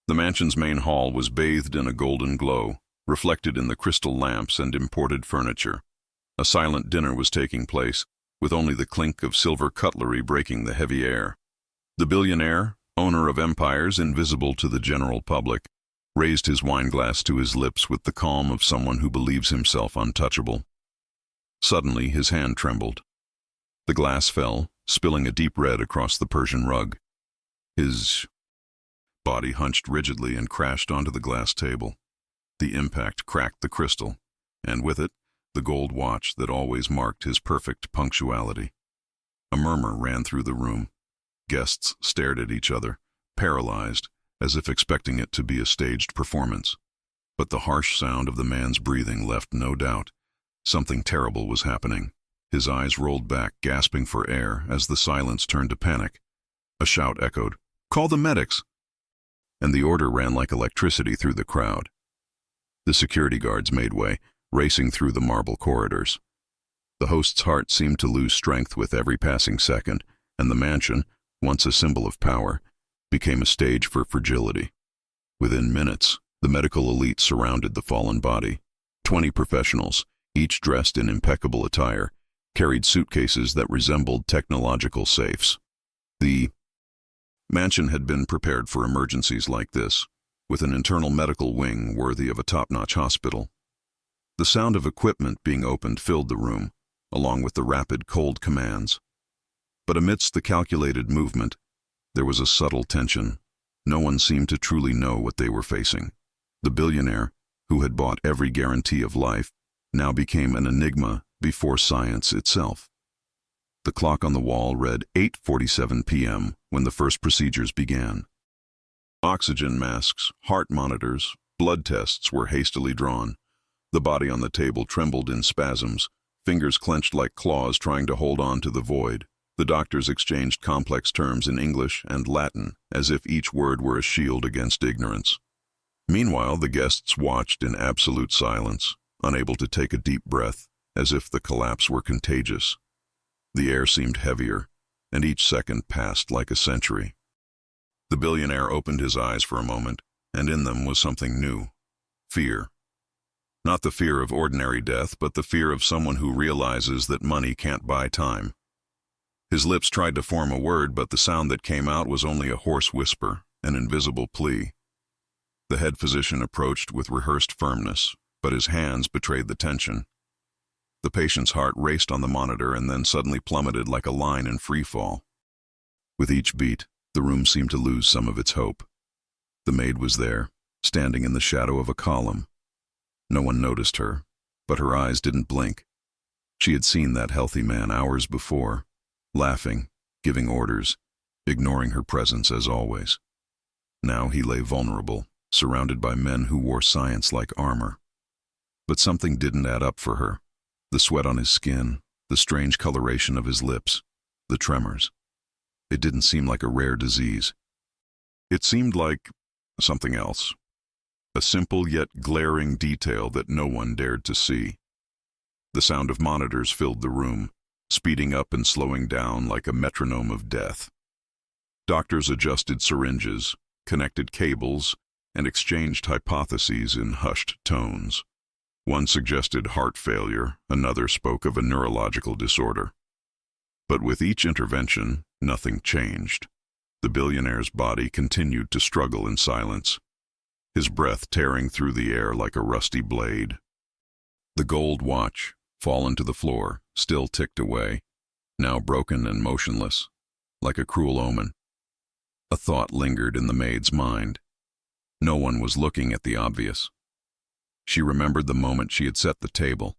The mansion's main hall was bathed in a golden glow, reflected in the crystal lamps and imported furniture. A silent dinner was taking place, with only the clink of silver cutlery breaking the heavy air. The billionaire, owner of empires invisible to the general public, raised his wineglass to his lips with the calm of someone who believes himself untouchable. Suddenly, his hand trembled. The glass fell, spilling a deep red across the Persian rug. His body hunched rigidly and crashed onto the glass table. The impact cracked the crystal, and with it, the gold watch that always marked his perfect punctuality. A murmur ran through the room. Guests stared at each other, paralyzed, as if expecting it to be a staged performance. But the harsh sound of the man's breathing left no doubt. Something terrible was happening. His eyes rolled back, gasping for air, as the silence turned to panic. A shout echoed, "Call the medics!" And the order ran like electricity through the crowd. The security guards made way, racing through the marble corridors. The host's heart seemed to lose strength with every passing second, and the mansion, once a symbol of power, became a stage for fragility. Within minutes, the medical elite surrounded the fallen body. 20 professionals, each dressed in impeccable attire, carried suitcases that resembled technological safes. The mansion had been prepared for emergencies like this, with an internal medical wing worthy of a top-notch hospital. The sound of equipment being opened filled the room, along with the rapid, cold commands. But amidst the calculated movement, there was a subtle tension. No one seemed to truly know what they were facing. The billionaire, who had bought every guarantee of life, now became an enigma before science itself. The clock on the wall read 8:47 p.m. when the first procedures began. Oxygen masks, heart monitors, blood tests were hastily drawn. The body on the table trembled in spasms, fingers clenched like claws trying to hold on to the void. The doctors exchanged complex terms in English and Latin, as if each word were a shield against ignorance. Meanwhile, the guests watched in absolute silence, unable to take a deep breath, as if the collapse were contagious. The air seemed heavier, and each second passed like a century. The billionaire opened his eyes for a moment, and in them was something new. Fear. Not the fear of ordinary death, but the fear of someone who realizes that money can't buy time. His lips tried to form a word, but the sound that came out was only a hoarse whisper, an invisible plea. The head physician approached with rehearsed firmness, but his hands betrayed the tension. The patient's heart raced on the monitor and then suddenly plummeted like a line in free fall. With each beat, the room seemed to lose some of its hope. The maid was there, standing in the shadow of a column. No one noticed her, but her eyes didn't blink. She had seen that healthy man hours before, laughing, giving orders, ignoring her presence as always. Now he lay vulnerable, surrounded by men who wore science like armor. But something didn't add up for her. The sweat on his skin, the strange coloration of his lips, the tremors. It didn't seem like a rare disease. It seemed like something else. A simple yet glaring detail that no one dared to see. The sound of monitors filled the room, speeding up and slowing down like a metronome of death. Doctors adjusted syringes, connected cables, and exchanged hypotheses in hushed tones. One suggested heart failure, another spoke of a neurological disorder. But with each intervention, nothing changed. The billionaire's body continued to struggle in silence, his breath tearing through the air like a rusty blade. The gold watch, fallen to the floor, still ticked away, now broken and motionless, like a cruel omen. A thought lingered in the maid's mind. No one was looking at the obvious. She remembered the moment she had set the table,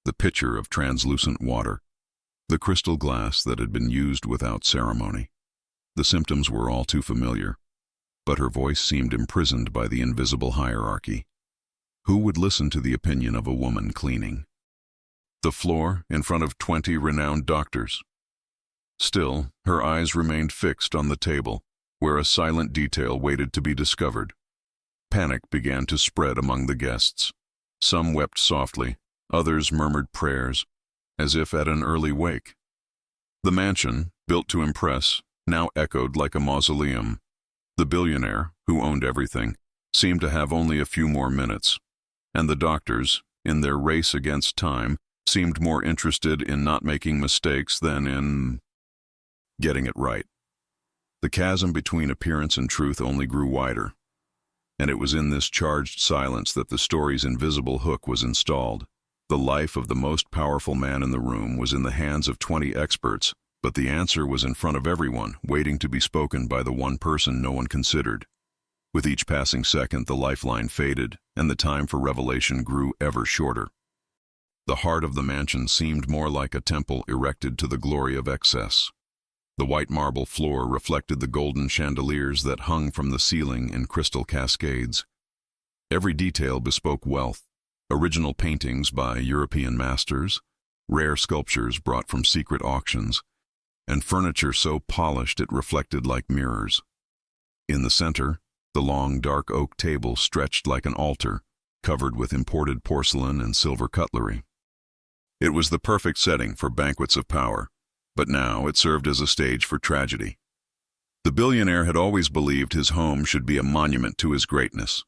the pitcher of translucent water, the crystal glass that had been used without ceremony. The symptoms were all too familiar, but her voice seemed imprisoned by the invisible hierarchy. Who would listen to the opinion of a woman cleaning? The floor in front of 20 renowned doctors. Still, her eyes remained fixed on the table, where a silent detail waited to be discovered. Panic began to spread among the guests. Some wept softly, others murmured prayers, as if at an early wake. The mansion, built to impress, now echoed like a mausoleum. The billionaire, who owned everything, seemed to have only a few more minutes, and the doctors, in their race against time, seemed more interested in not making mistakes than in getting it right. The chasm between appearance and truth only grew wider, and it was in this charged silence that the story's invisible hook was installed. The life of the most powerful man in the room was in the hands of 20 experts, but the answer was in front of everyone, waiting to be spoken by the one person no one considered. With each passing second, the lifeline faded, and the time for revelation grew ever shorter. The heart of the mansion seemed more like a temple erected to the glory of excess. The white marble floor reflected the golden chandeliers that hung from the ceiling in crystal cascades. Every detail bespoke wealth: original paintings by European masters, rare sculptures brought from secret auctions, and furniture so polished it reflected like mirrors. In the center, the long, dark oak table stretched like an altar, covered with imported porcelain and silver cutlery. It was the perfect setting for banquets of power, but now it served as a stage for tragedy. The billionaire had always believed his home should be a monument to his greatness.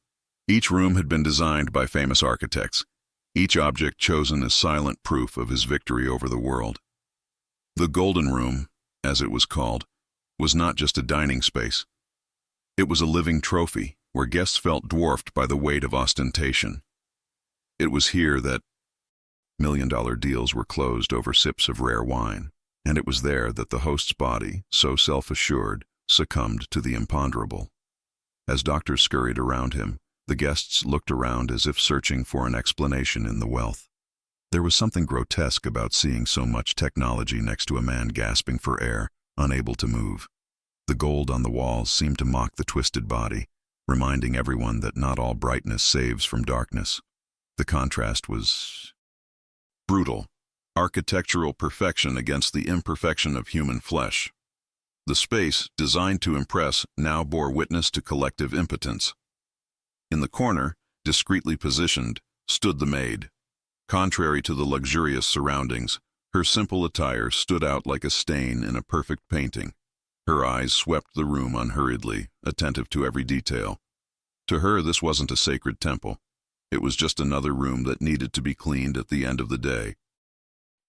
Each room had been designed by famous architects, each object chosen as silent proof of his victory over the world. The Golden Room, as it was called, was not just a dining space. It was a living trophy where guests felt dwarfed by the weight of ostentation. It was here that million-dollar deals were closed over sips of rare wine, and it was there that the host's body, so self-assured, succumbed to the imponderable. As doctors scurried around him, the guests looked around as if searching for an explanation in the wealth. There was something grotesque about seeing so much technology next to a man gasping for air, unable to move. The gold on the walls seemed to mock the twisted body, reminding everyone that not all brightness saves from darkness. The contrast was brutal, architectural perfection against the imperfection of human flesh. The space, designed to impress, now bore witness to collective impotence. In the corner, discreetly positioned, stood the maid. Contrary to the luxurious surroundings, her simple attire stood out like a stain in a perfect painting. Her eyes swept the room unhurriedly, attentive to every detail. To her, this wasn't a sacred temple. It was just another room that needed to be cleaned at the end of the day.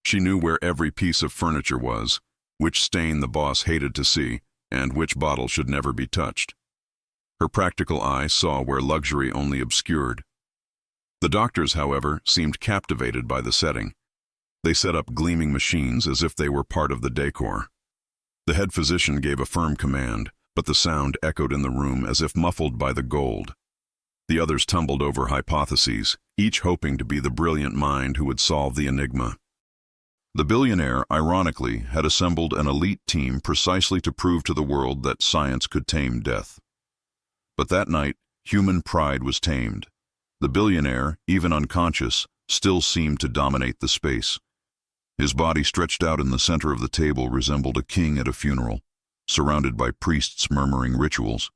She knew where every piece of furniture was, which stain the boss hated to see, and which bottle should never be touched. Her practical eye saw where luxury only obscured. The doctors, however, seemed captivated by the setting. They set up gleaming machines as if they were part of the decor. The head physician gave a firm command, but the sound echoed in the room as if muffled by the gold. The others tumbled over hypotheses, each hoping to be the brilliant mind who would solve the enigma. The billionaire, ironically, had assembled an elite team precisely to prove to the world that science could tame death. But that night, human pride was tamed. The billionaire, even unconscious, still seemed to dominate the space. His body stretched out in the center of the table resembled a king at a funeral, surrounded by priests murmuring rituals.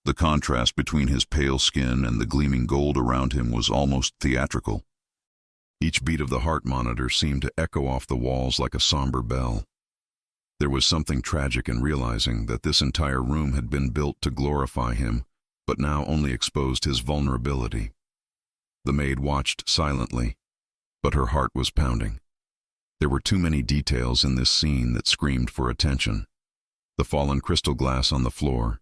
The contrast between his pale skin and the gleaming gold around him was almost theatrical. Each beat of the heart monitor seemed to echo off the walls like a somber bell. There was something tragic in realizing that this entire room had been built to glorify him, but now only exposed his vulnerability. The maid watched silently, but her heart was pounding. There were too many details in this scene that screamed for attention. The fallen crystal glass on the floor,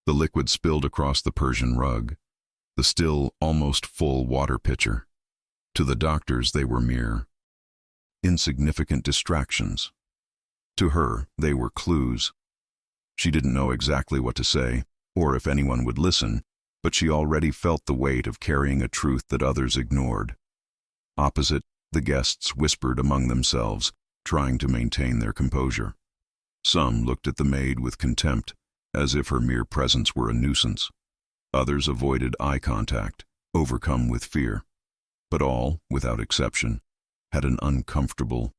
the liquid spilled across the Persian rug, the still, almost full water pitcher. To the doctors, they were mere, insignificant distractions. To her, they were clues. She didn't know exactly what to say, or if anyone would listen, but she already felt the weight of carrying a truth that others ignored. Opposite, the guests whispered among themselves, trying to maintain their composure. Some looked at the maid with contempt, as if her mere presence were a nuisance. Others avoided eye contact, overcome with fear. But all, without exception, had an uncomfortable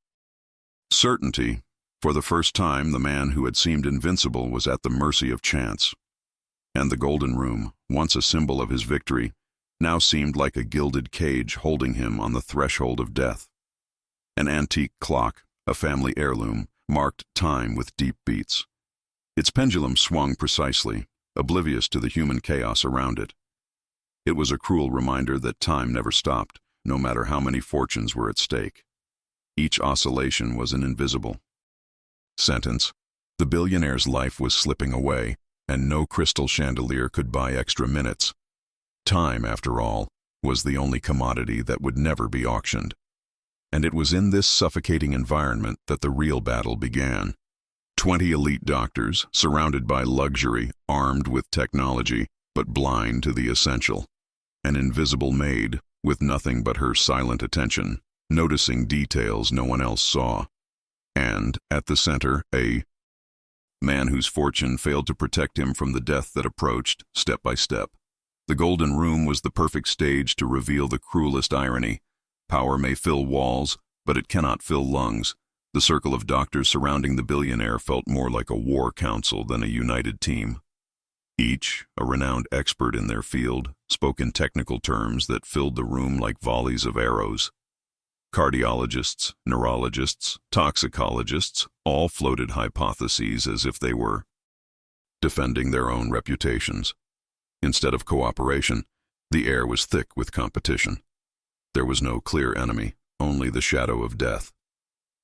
certainty. For the first time, the man who had seemed invincible was at the mercy of chance. And the Golden Room, once a symbol of his victory, now seemed like a gilded cage holding him on the threshold of death. An antique clock, a family heirloom, marked time with deep beats. Its pendulum swung precisely, oblivious to the human chaos around it. It was a cruel reminder that time never stopped, no matter how many fortunes were at stake. Each oscillation was an invisible sentence. The billionaire's life was slipping away, and no crystal chandelier could buy extra minutes. Time, after all, was the only commodity that would never be auctioned. And it was in this suffocating environment that the real battle began. 20 elite doctors, surrounded by luxury, armed with technology, but blind to the essential. An invisible maid, with nothing but her silent attention, noticing details no one else saw. And, at the center, a man whose fortune failed to protect him from the death that approached, step by step. The Golden Room was the perfect stage to reveal the cruelest irony. Power may fill walls, but it cannot fill lungs. The circle of doctors surrounding the billionaire felt more like a war council than a united team. Each, a renowned expert in their field, spoke in technical terms that filled the room like volleys of arrows. Cardiologists, neurologists, toxicologists, all floated hypotheses as if they were defending their own reputations. Instead of cooperation, the air was thick with competition. There was no clear enemy, only the shadow of death.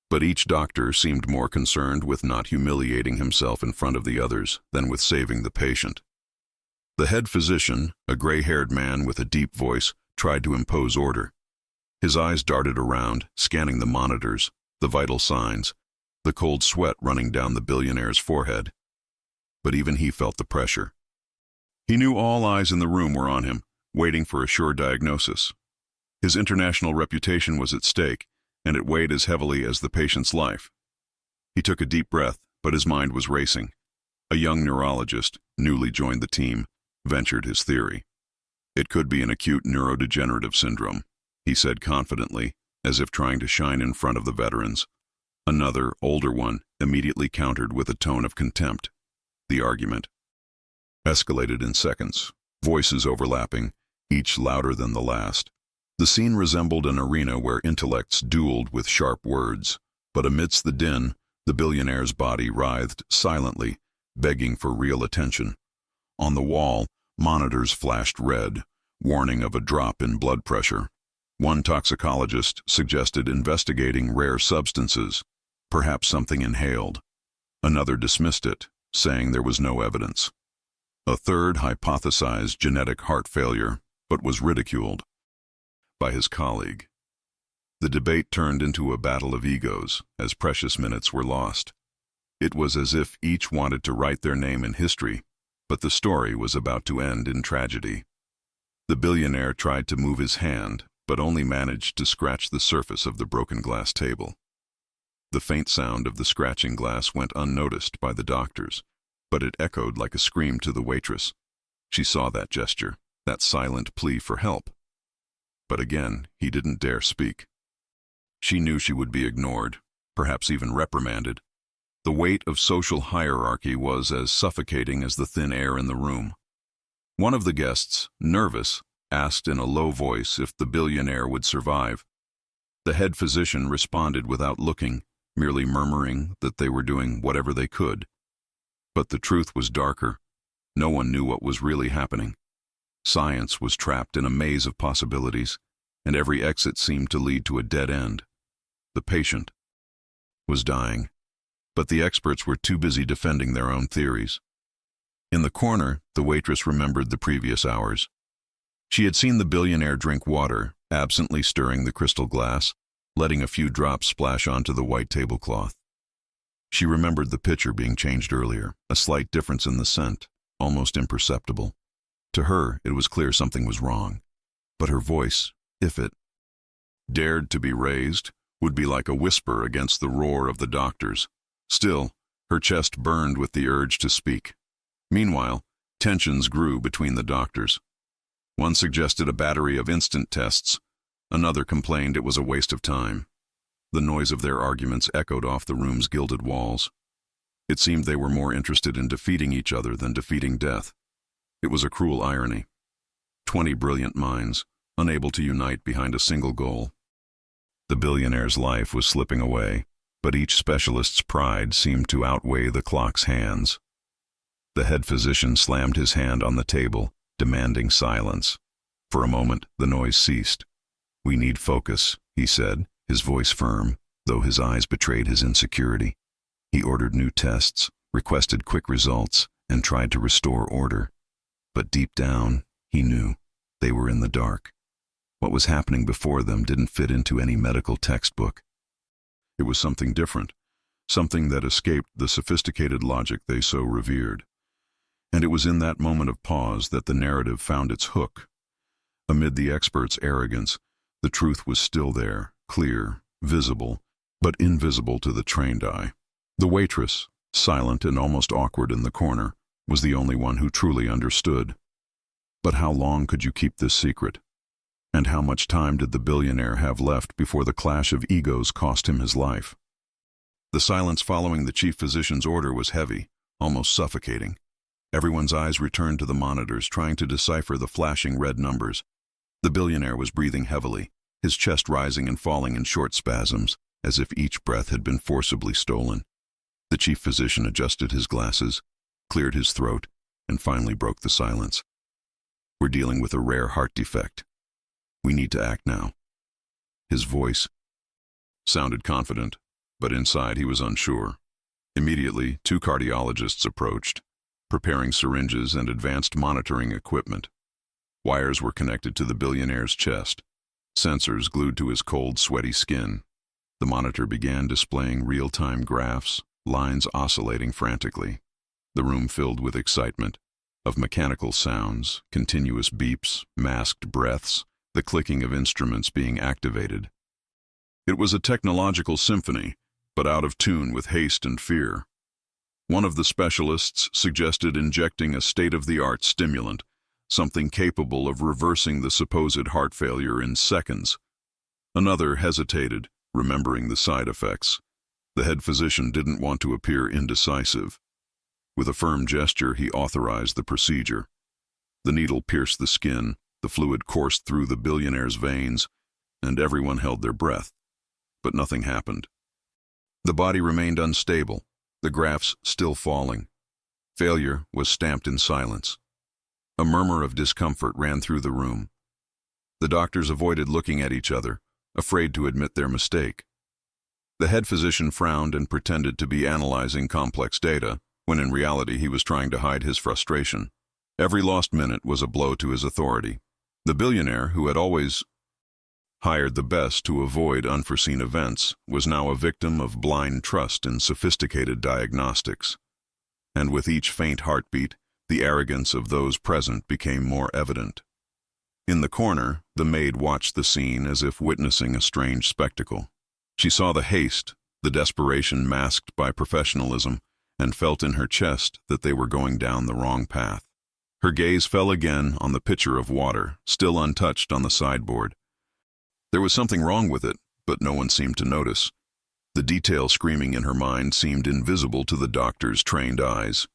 But each doctor seemed more concerned with not humiliating himself in front of the others than with saving the patient. The head physician, a gray-haired man with a deep voice, tried to impose order. His eyes darted around, scanning the monitors, the vital signs, the cold sweat running down the billionaire's forehead. But even he felt the pressure. He knew all eyes in the room were on him, waiting for a sure diagnosis. His international reputation was at stake, and it weighed as heavily as the patient's life. He took a deep breath, but his mind was racing. A young neurologist, newly joined the team, ventured his theory. It could be an acute neurodegenerative syndrome, he said confidently, as if trying to shine in front of the veterans. Another, older one, immediately countered with a tone of contempt. The argument escalated in seconds, voices overlapping, each louder than the last. The scene resembled an arena where intellects dueled with sharp words, but amidst the din, the billionaire's body writhed silently, begging for real attention. On the wall, monitors flashed red, warning of a drop in blood pressure. One toxicologist suggested investigating rare substances, perhaps something inhaled. Another dismissed it, saying there was no evidence. A third hypothesized genetic heart failure, but was ridiculed by his colleague. The debate turned into a battle of egos as precious minutes were lost. It was as if each wanted to write their name in history, but the story was about to end in tragedy. The billionaire tried to move his hand, but only managed to scratch the surface of the broken glass table. The faint sound of the scratching glass went unnoticed by the doctors, but it echoed like a scream to the waitress. She saw that gesture, that silent plea for help. But again, he didn't dare speak. She knew she would be ignored, perhaps even reprimanded. The weight of social hierarchy was as suffocating as the thin air in the room. One of the guests, nervous, asked in a low voice if the billionaire would survive. The head physician responded without looking, merely murmuring that they were doing whatever they could. But the truth was darker. No one knew what was really happening. Science was trapped in a maze of possibilities, and every exit seemed to lead to a dead end. The patient was dying, but the experts were too busy defending their own theories. In the corner, the waitress remembered the previous hours. She had seen the billionaire drink water, absently stirring the crystal glass, letting a few drops splash onto the white tablecloth. She remembered the pitcher being changed earlier, a slight difference in the scent, almost imperceptible. To her, it was clear something was wrong. But her voice, if it dared to be raised, would be like a whisper against the roar of the doctors. Still, her chest burned with the urge to speak. Meanwhile, tensions grew between the doctors. One suggested a battery of instant tests. Another complained it was a waste of time. The noise of their arguments echoed off the room's gilded walls. It seemed they were more interested in defeating each other than defeating death. It was a cruel irony. 20 brilliant minds, unable to unite behind a single goal. The billionaire's life was slipping away, but each specialist's pride seemed to outweigh the clock's hands. The head physician slammed his hand on the table, demanding silence. For a moment, the noise ceased. "We need focus," he said, his voice firm, though his eyes betrayed his insecurity. He ordered new tests, requested quick results, and tried to restore order. But deep down, he knew they were in the dark. What was happening before them didn't fit into any medical textbook. It was something different, something that escaped the sophisticated logic they so revered. And it was in that moment of pause that the narrative found its hook. Amid the expert's arrogance, the truth was still there, clear, visible, but invisible to the trained eye. The waitress, silent and almost awkward in the corner, was the only one who truly understood. But how long could you keep this secret? And how much time did the billionaire have left before the clash of egos cost him his life? The silence following the chief physician's order was heavy, almost suffocating. Everyone's eyes returned to the monitors, trying to decipher the flashing red numbers. The billionaire was breathing heavily, his chest rising and falling in short spasms, as if each breath had been forcibly stolen. The chief physician adjusted his glasses, cleared his throat, and finally broke the silence. "We're dealing with a rare heart defect. We need to act now." His voice sounded confident, but inside he was unsure. Immediately, 2 cardiologists approached, preparing syringes and advanced monitoring equipment. Wires were connected to the billionaire's chest, sensors glued to his cold, sweaty skin. The monitor began displaying real-time graphs, lines oscillating frantically. The room filled with excitement, of mechanical sounds, continuous beeps, masked breaths, the clicking of instruments being activated. It was a technological symphony, but out of tune with haste and fear. One of the specialists suggested injecting a state-of-the-art stimulant, something capable of reversing the supposed heart failure in seconds. Another hesitated, remembering the side effects. The head physician didn't want to appear indecisive. With a firm gesture, he authorized the procedure. The needle pierced the skin, the fluid coursed through the billionaire's veins, and everyone held their breath. But nothing happened. The body remained unstable, the graphs still falling. Failure was stamped in silence. A murmur of discomfort ran through the room. The doctors avoided looking at each other, afraid to admit their mistake. The head physician frowned and pretended to be analyzing complex data, when in reality he was trying to hide his frustration. Every lost minute was a blow to his authority. The billionaire, who had always hired the best to avoid unforeseen events, was now a victim of blind trust in sophisticated diagnostics. And with each faint heartbeat, the arrogance of those present became more evident. In the corner, the maid watched the scene as if witnessing a strange spectacle. She saw the haste, the desperation masked by professionalism, and felt in her chest that they were going down the wrong path. Her gaze fell again on the pitcher of water, still untouched on the sideboard. There was something wrong with it, but no one seemed to notice. The detail screaming in her mind seemed invisible to the doctor's trained eyes.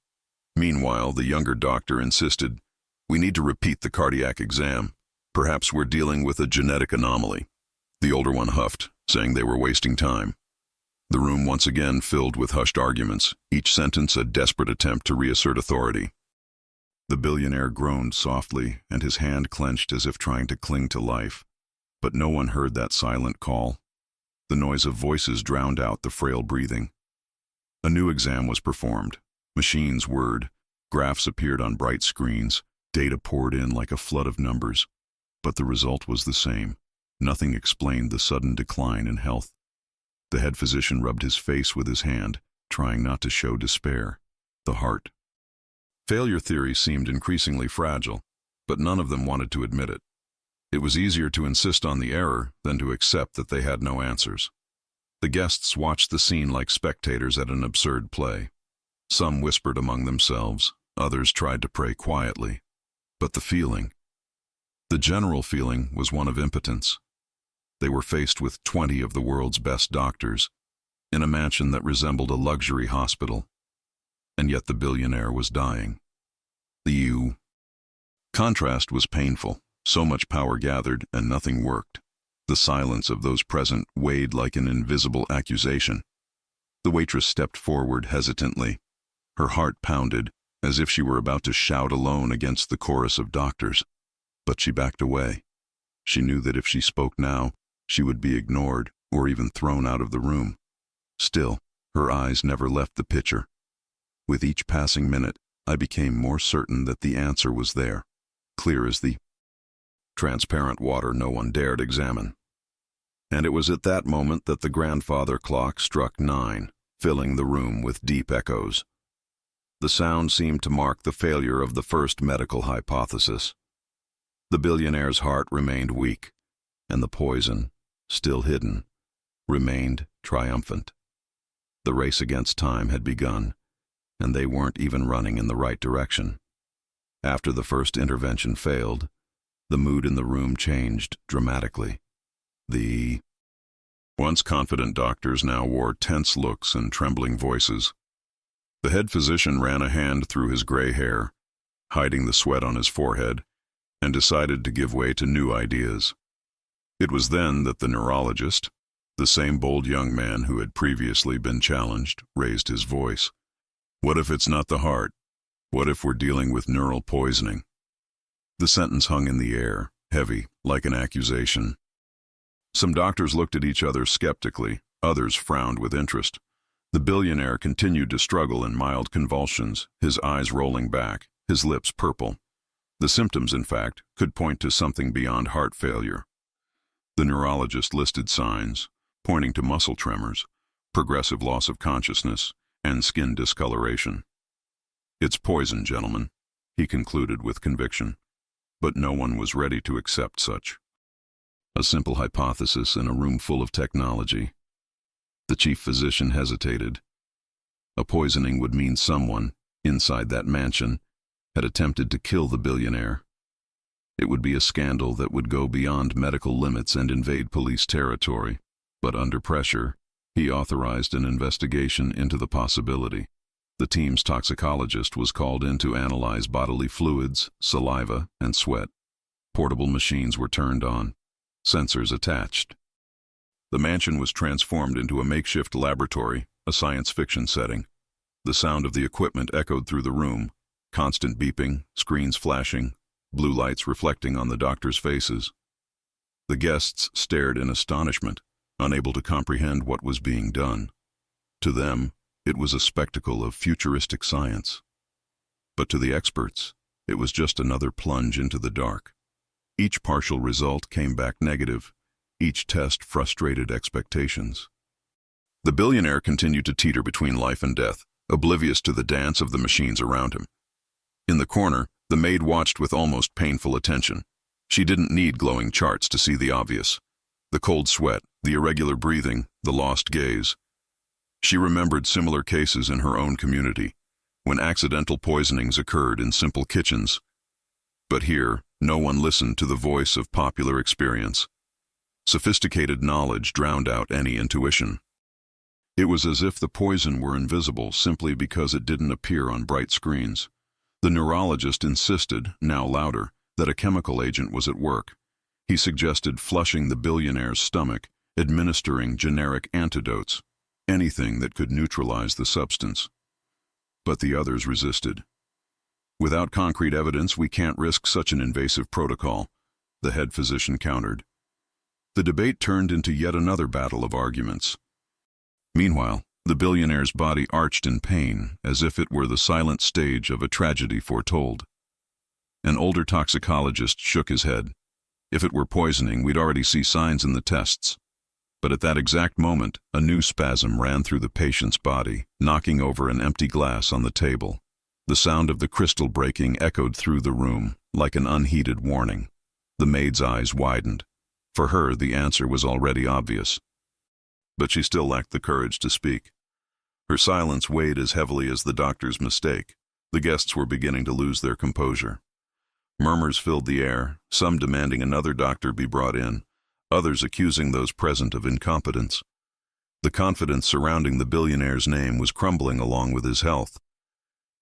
Meanwhile, the younger doctor insisted, "We need to repeat the cardiac exam. Perhaps we're dealing with a genetic anomaly." The older one huffed, saying they were wasting time. The room once again filled with hushed arguments, each sentence a desperate attempt to reassert authority. The billionaire groaned softly, and his hand clenched as if trying to cling to life. But no one heard that silent call. The noise of voices drowned out the frail breathing. A new exam was performed. Machines whirred, graphs appeared on bright screens, data poured in like a flood of numbers. But the result was the same. Nothing explained the sudden decline in health. The head physician rubbed his face with his hand, trying not to show despair. The heart. Failure theory seemed increasingly fragile, but none of them wanted to admit it. It was easier to insist on the error than to accept that they had no answers. The guests watched the scene like spectators at an absurd play. Some whispered among themselves, others tried to pray quietly. But the general feeling was one of impotence. They were faced with 20 of the world's best doctors, in a mansion that resembled a luxury hospital. And yet the billionaire was dying. The contrast was painful. So much power gathered, and nothing worked. The silence of those present weighed like an invisible accusation. The waitress stepped forward hesitantly. Her heart pounded, as if she were about to shout alone against the chorus of doctors. But she backed away. She knew that if she spoke now, she would be ignored or even thrown out of the room. Still, her eyes never left the picture. With each passing minute, I became more certain that the answer was there, clear as the transparent water no one dared examine. And it was at that moment that the grandfather clock struck 9, filling the room with deep echoes. The sound seemed to mark the failure of the first medical hypothesis. The billionaire's heart remained weak, and the poison, still hidden, remained triumphant. The race against time had begun, and they weren't even running in the right direction. After the first intervention failed, the mood in the room changed dramatically. The once confident doctors now wore tense looks and trembling voices. The head physician ran a hand through his gray hair, hiding the sweat on his forehead, and decided to give way to new ideas. It was then that the neurologist, the same bold young man who had previously been challenged, raised his voice. What if it's not the heart? What if we're dealing with neural poisoning? The sentence hung in the air, heavy, like an accusation. Some doctors looked at each other skeptically, others frowned with interest. The billionaire continued to struggle in mild convulsions, his eyes rolling back, his lips purple. The symptoms, in fact, could point to something beyond heart failure. The neurologist listed signs, pointing to muscle tremors, progressive loss of consciousness, and skin discoloration. It's poison, gentlemen, he concluded with conviction. But no one was ready to accept such. A simple hypothesis in a room full of technology. The chief physician hesitated. A poisoning would mean someone, inside that mansion, had attempted to kill the billionaire. It would be a scandal that would go beyond medical limits and invade police territory, but under pressure, he authorized an investigation into the possibility. The team's toxicologist was called in to analyze bodily fluids, saliva, and sweat. Portable machines were turned on, sensors attached. The mansion was transformed into a makeshift laboratory, a science fiction setting. The sound of the equipment echoed through the room, constant beeping, screens flashing, blue lights reflecting on the doctors' faces. The guests stared in astonishment, unable to comprehend what was being done. To them, it was a spectacle of futuristic science. But to the experts, it was just another plunge into the dark. Each partial result came back negative. Each test frustrated expectations. The billionaire continued to teeter between life and death, oblivious to the dance of the machines around him. In the corner, the maid watched with almost painful attention. She didn't need glowing charts to see the obvious. The cold sweat, the irregular breathing, the lost gaze. She remembered similar cases in her own community, when accidental poisonings occurred in simple kitchens. But here, no one listened to the voice of popular experience. Sophisticated knowledge drowned out any intuition. It was as if the poison were invisible simply because it didn't appear on bright screens. The neurologist insisted, now louder, that a chemical agent was at work. He suggested flushing the billionaire's stomach, administering generic antidotes, anything that could neutralize the substance. But the others resisted. Without concrete evidence, we can't risk such an invasive protocol, the head physician countered. The debate turned into yet another battle of arguments. Meanwhile, the billionaire's body arched in pain, as if it were the silent stage of a tragedy foretold. An older toxicologist shook his head. If it were poisoning, we'd already see signs in the tests. But at that exact moment, a new spasm ran through the patient's body, knocking over an empty glass on the table. The sound of the crystal breaking echoed through the room, like an unheeded warning. The maid's eyes widened. For her, the answer was already obvious. But she still lacked the courage to speak. Her silence weighed as heavily as the doctor's mistake. The guests were beginning to lose their composure. Murmurs filled the air, some demanding another doctor be brought in, others accusing those present of incompetence. The confidence surrounding the billionaire's name was crumbling along with his health.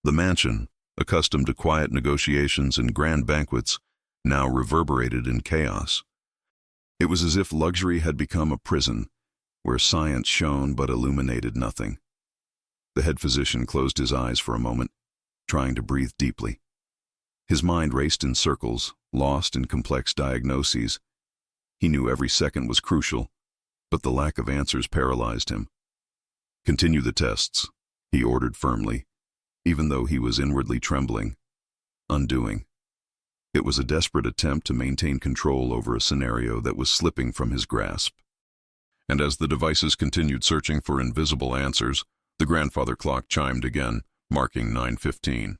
The mansion, accustomed to quiet negotiations and grand banquets, now reverberated in chaos. It was as if luxury had become a prison, where science shone but illuminated nothing. The head physician closed his eyes for a moment, trying to breathe deeply. His mind raced in circles, lost in complex diagnoses. He knew every second was crucial, but the lack of answers paralyzed him. "Continue the tests," he ordered firmly, even though he was inwardly trembling. Undoing. It was a desperate attempt to maintain control over a scenario that was slipping from his grasp. And as the devices continued searching for invisible answers, the grandfather clock chimed again, marking 9:15.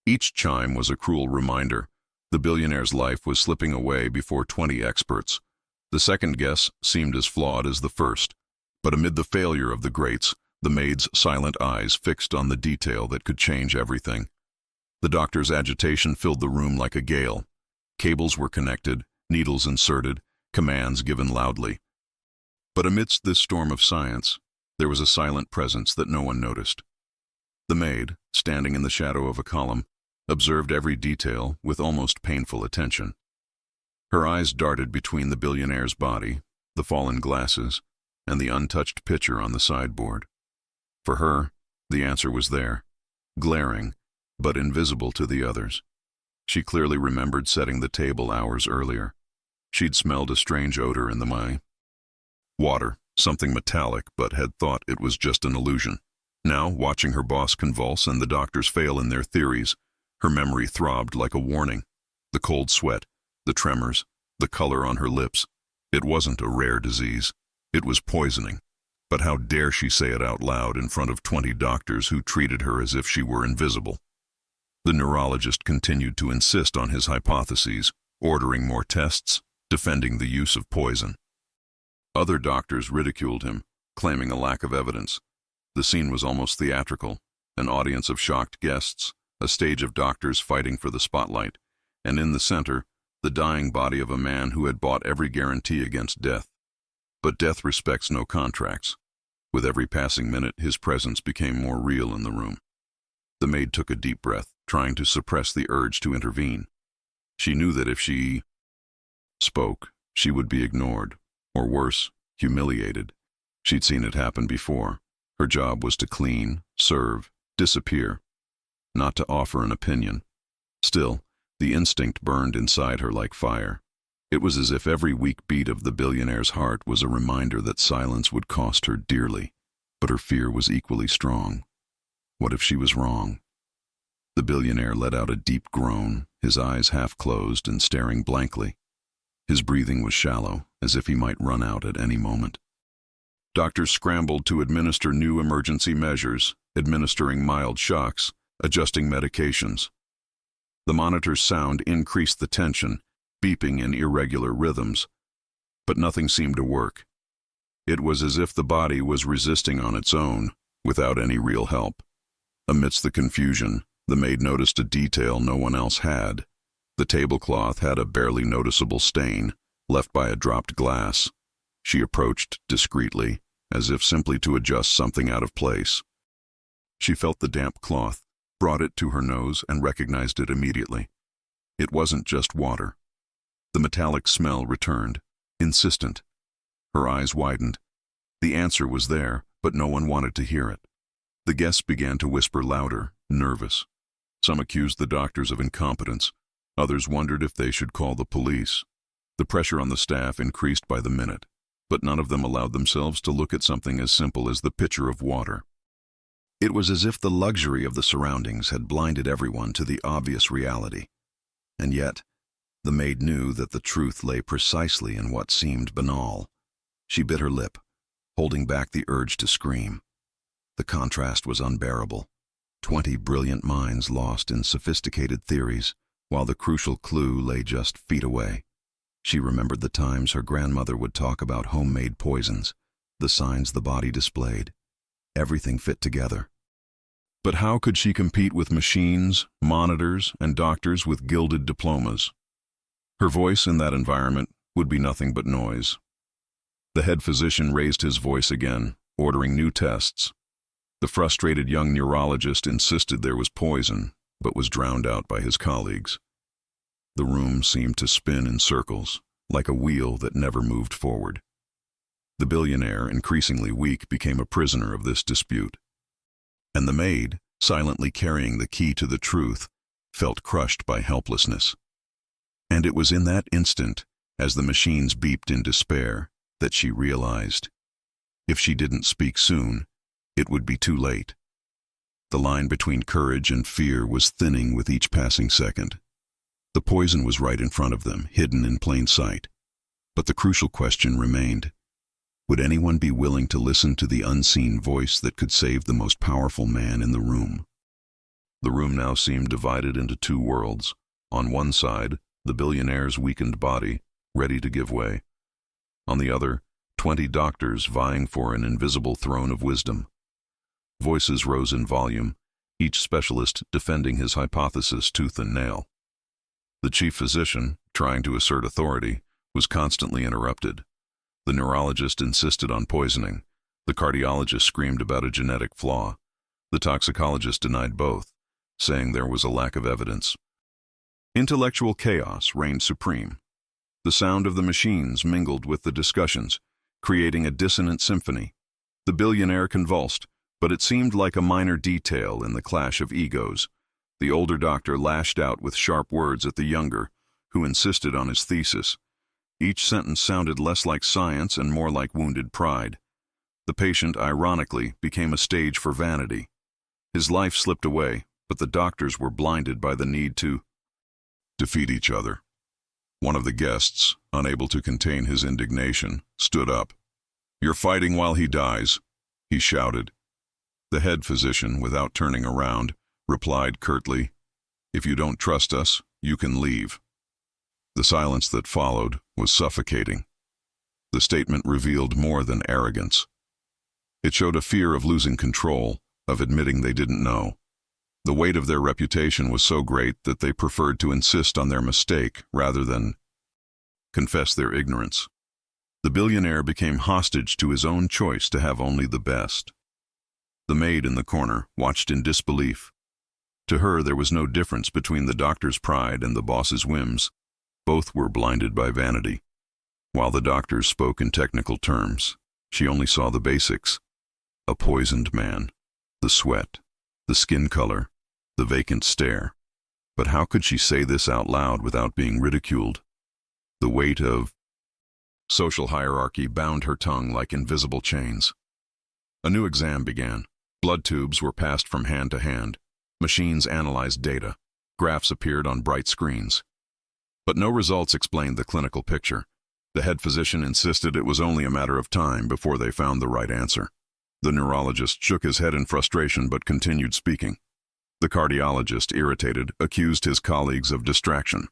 Each chime was a cruel reminder. The billionaire's life was slipping away before 20 experts. The second guess seemed as flawed as the first, but amid the failure of the greats, the maid's silent eyes fixed on the detail that could change everything. The doctor's agitation filled the room like a gale. Cables were connected, needles inserted, commands given loudly. But amidst this storm of science, there was a silent presence that no one noticed. The maid, standing in the shadow of a column, observed every detail with almost painful attention. Her eyes darted between the billionaire's body, the fallen glasses, and the untouched pitcher on the sideboard. For her, the answer was there, glaring, but invisible to the others. She clearly remembered setting the table hours earlier. She'd smelled a strange odor in the water, something metallic, but had thought it was just an illusion. Now, watching her boss convulse and the doctors fail in their theories, her memory throbbed like a warning. The cold sweat, the tremors, the color on her lips. It wasn't a rare disease. It was poisoning. But how dare she say it out loud in front of 20 doctors who treated her as if she were invisible? The neurologist continued to insist on his hypotheses, ordering more tests, defending the use of poison. Other doctors ridiculed him, claiming a lack of evidence. The scene was almost theatrical, an audience of shocked guests, a stage of doctors fighting for the spotlight, and in the center, the dying body of a man who had bought every guarantee against death. But death respects no contracts. With every passing minute, his presence became more real in the room. The maid took a deep breath, trying to suppress the urge to intervene. She knew that if she spoke, she would be ignored, or worse, humiliated. She'd seen it happen before. Her job was to clean, serve, disappear, not to offer an opinion. Still, the instinct burned inside her like fire. It was as if every weak beat of the billionaire's heart was a reminder that silence would cost her dearly, but her fear was equally strong. What if she was wrong? The billionaire let out a deep groan, his eyes half closed and staring blankly. His breathing was shallow, as if he might run out at any moment. Doctors scrambled to administer new emergency measures, administering mild shocks, adjusting medications. The monitor's sound increased the tension, beeping in irregular rhythms. But nothing seemed to work. It was as if the body was resisting on its own, without any real help. Amidst the confusion, the maid noticed a detail no one else had. The tablecloth had a barely noticeable stain, left by a dropped glass. She approached discreetly, as if simply to adjust something out of place. She felt the damp cloth, brought it to her nose, and recognized it immediately. It wasn't just water. The metallic smell returned, insistent. Her eyes widened. The answer was there, but no one wanted to hear it. The guests began to whisper louder, nervous. Some accused the doctors of incompetence. Others wondered if they should call the police. The pressure on the staff increased by the minute, but none of them allowed themselves to look at something as simple as the pitcher of water. It was as if the luxury of the surroundings had blinded everyone to the obvious reality. And yet, the maid knew that the truth lay precisely in what seemed banal. She bit her lip, holding back the urge to scream. The contrast was unbearable. 20 brilliant minds lost in sophisticated theories, while the crucial clue lay just feet away. She remembered the times her grandmother would talk about homemade poisons, the signs the body displayed. Everything fit together. But how could she compete with machines, monitors, and doctors with gilded diplomas? Her voice in that environment would be nothing but noise. The head physician raised his voice again, ordering new tests. The frustrated young neurologist insisted there was poison, but was drowned out by his colleagues. The room seemed to spin in circles, like a wheel that never moved forward. The billionaire, increasingly weak, became a prisoner of this dispute. And the maid, silently carrying the key to the truth, felt crushed by helplessness. And it was in that instant, as the machines beeped in despair, that she realized, if she didn't speak soon, it would be too late. The line between courage and fear was thinning with each passing second. The poison was right in front of them, hidden in plain sight. But the crucial question remained. Would anyone be willing to listen to the unseen voice that could save the most powerful man in the room? The room now seemed divided into two worlds. On one side, the billionaire's weakened body, ready to give way. On the other, 20 doctors vying for an invisible throne of wisdom. Voices rose in volume, each specialist defending his hypothesis tooth and nail. The chief physician, trying to assert authority, was constantly interrupted. The neurologist insisted on poisoning. The cardiologist screamed about a genetic flaw. The toxicologist denied both, saying there was a lack of evidence. Intellectual chaos reigned supreme. The sound of the machines mingled with the discussions, creating a dissonant symphony. The billionaire convulsed, but it seemed like a minor detail in the clash of egos. The older doctor lashed out with sharp words at the younger, who insisted on his thesis. Each sentence sounded less like science and more like wounded pride. The patient, ironically, became a stage for vanity. His life slipped away, but the doctors were blinded by the need to defeat each other. One of the guests, unable to contain his indignation, stood up. "You're fighting while he dies," he shouted. The head physician, without turning around, replied curtly, "If you don't trust us, you can leave." The silence that followed was suffocating. The statement revealed more than arrogance. It showed a fear of losing control, of admitting they didn't know. The weight of their reputation was so great that they preferred to insist on their mistake rather than confess their ignorance. The billionaire became hostage to his own choice to have only the best. The maid in the corner watched in disbelief. To her, there was no difference between the doctor's pride and the boss's whims. Both were blinded by vanity. While the doctors spoke in technical terms, she only saw the basics. A poisoned man, the sweat, the skin color, the vacant stare. But how could she say this out loud without being ridiculed? The weight of social hierarchy bound her tongue like invisible chains. A new exam began. Blood tubes were passed from hand to hand. Machines analyzed data. Graphs appeared on bright screens. But no results explained the clinical picture. The head physician insisted it was only a matter of time before they found the right answer. The neurologist shook his head in frustration but continued speaking. The cardiologist, irritated, accused his colleagues of distraction.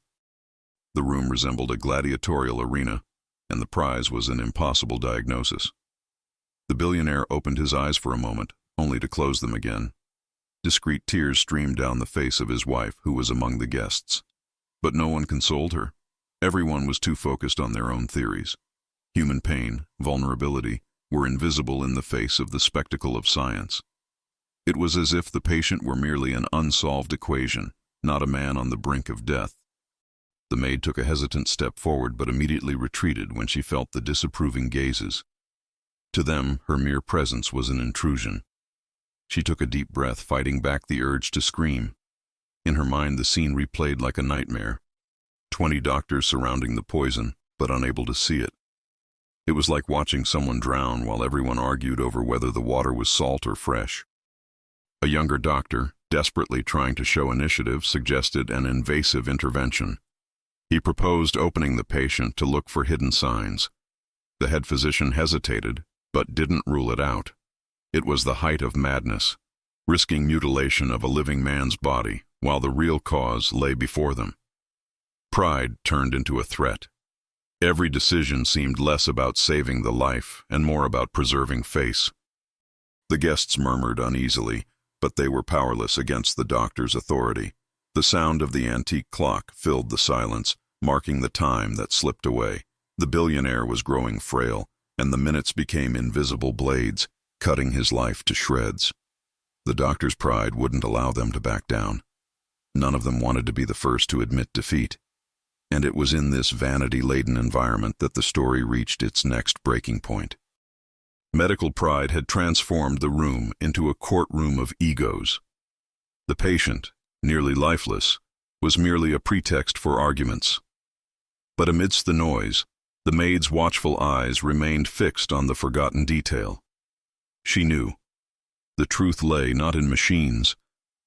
The room resembled a gladiatorial arena, and the prize was an impossible diagnosis. The billionaire opened his eyes for a moment, only to close them again. Discreet tears streamed down the face of his wife, who was among the guests. But no one consoled her. Everyone was too focused on their own theories. Human pain, vulnerability, were invisible in the face of the spectacle of science. It was as if the patient were merely an unsolved equation, not a man on the brink of death. The maid took a hesitant step forward but immediately retreated when she felt the disapproving gazes. To them, her mere presence was an intrusion. She took a deep breath, fighting back the urge to scream. In her mind, the scene replayed like a nightmare. 20 doctors surrounding the poison, but unable to see it. It was like watching someone drown while everyone argued over whether the water was salt or fresh. A younger doctor, desperately trying to show initiative, suggested an invasive intervention. He proposed opening the patient to look for hidden signs. The head physician hesitated, but didn't rule it out. It was the height of madness, risking mutilation of a living man's body while the real cause lay before them. Pride turned into a threat. Every decision seemed less about saving the life and more about preserving face. The guests murmured uneasily, but they were powerless against the doctor's authority. The sound of the antique clock filled the silence, marking the time that slipped away. The billionaire was growing frail, and the minutes became invisible blades, cutting his life to shreds. The doctor's pride wouldn't allow them to back down. None of them wanted to be the first to admit defeat. And it was in this vanity-laden environment that the story reached its next breaking point. Medical pride had transformed the room into a courtroom of egos. The patient, nearly lifeless, was merely a pretext for arguments. But amidst the noise, the maid's watchful eyes remained fixed on the forgotten detail. She knew. The truth lay not in machines,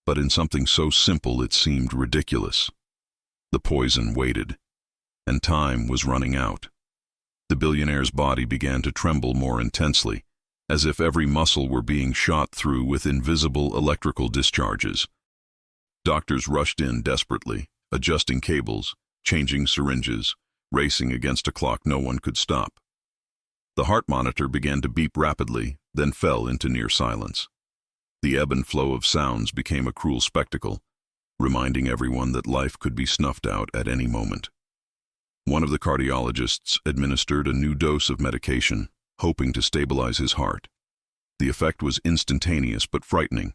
but in something so simple it seemed ridiculous. The poison waited, and time was running out. The billionaire's body began to tremble more intensely, as if every muscle were being shot through with invisible electrical discharges. Doctors rushed in desperately, adjusting cables, changing syringes, racing against a clock no one could stop. The heart monitor began to beep rapidly, then fell into near silence. The ebb and flow of sounds became a cruel spectacle, reminding everyone that life could be snuffed out at any moment. One of the cardiologists administered a new dose of medication, hoping to stabilize his heart. The effect was instantaneous but frightening.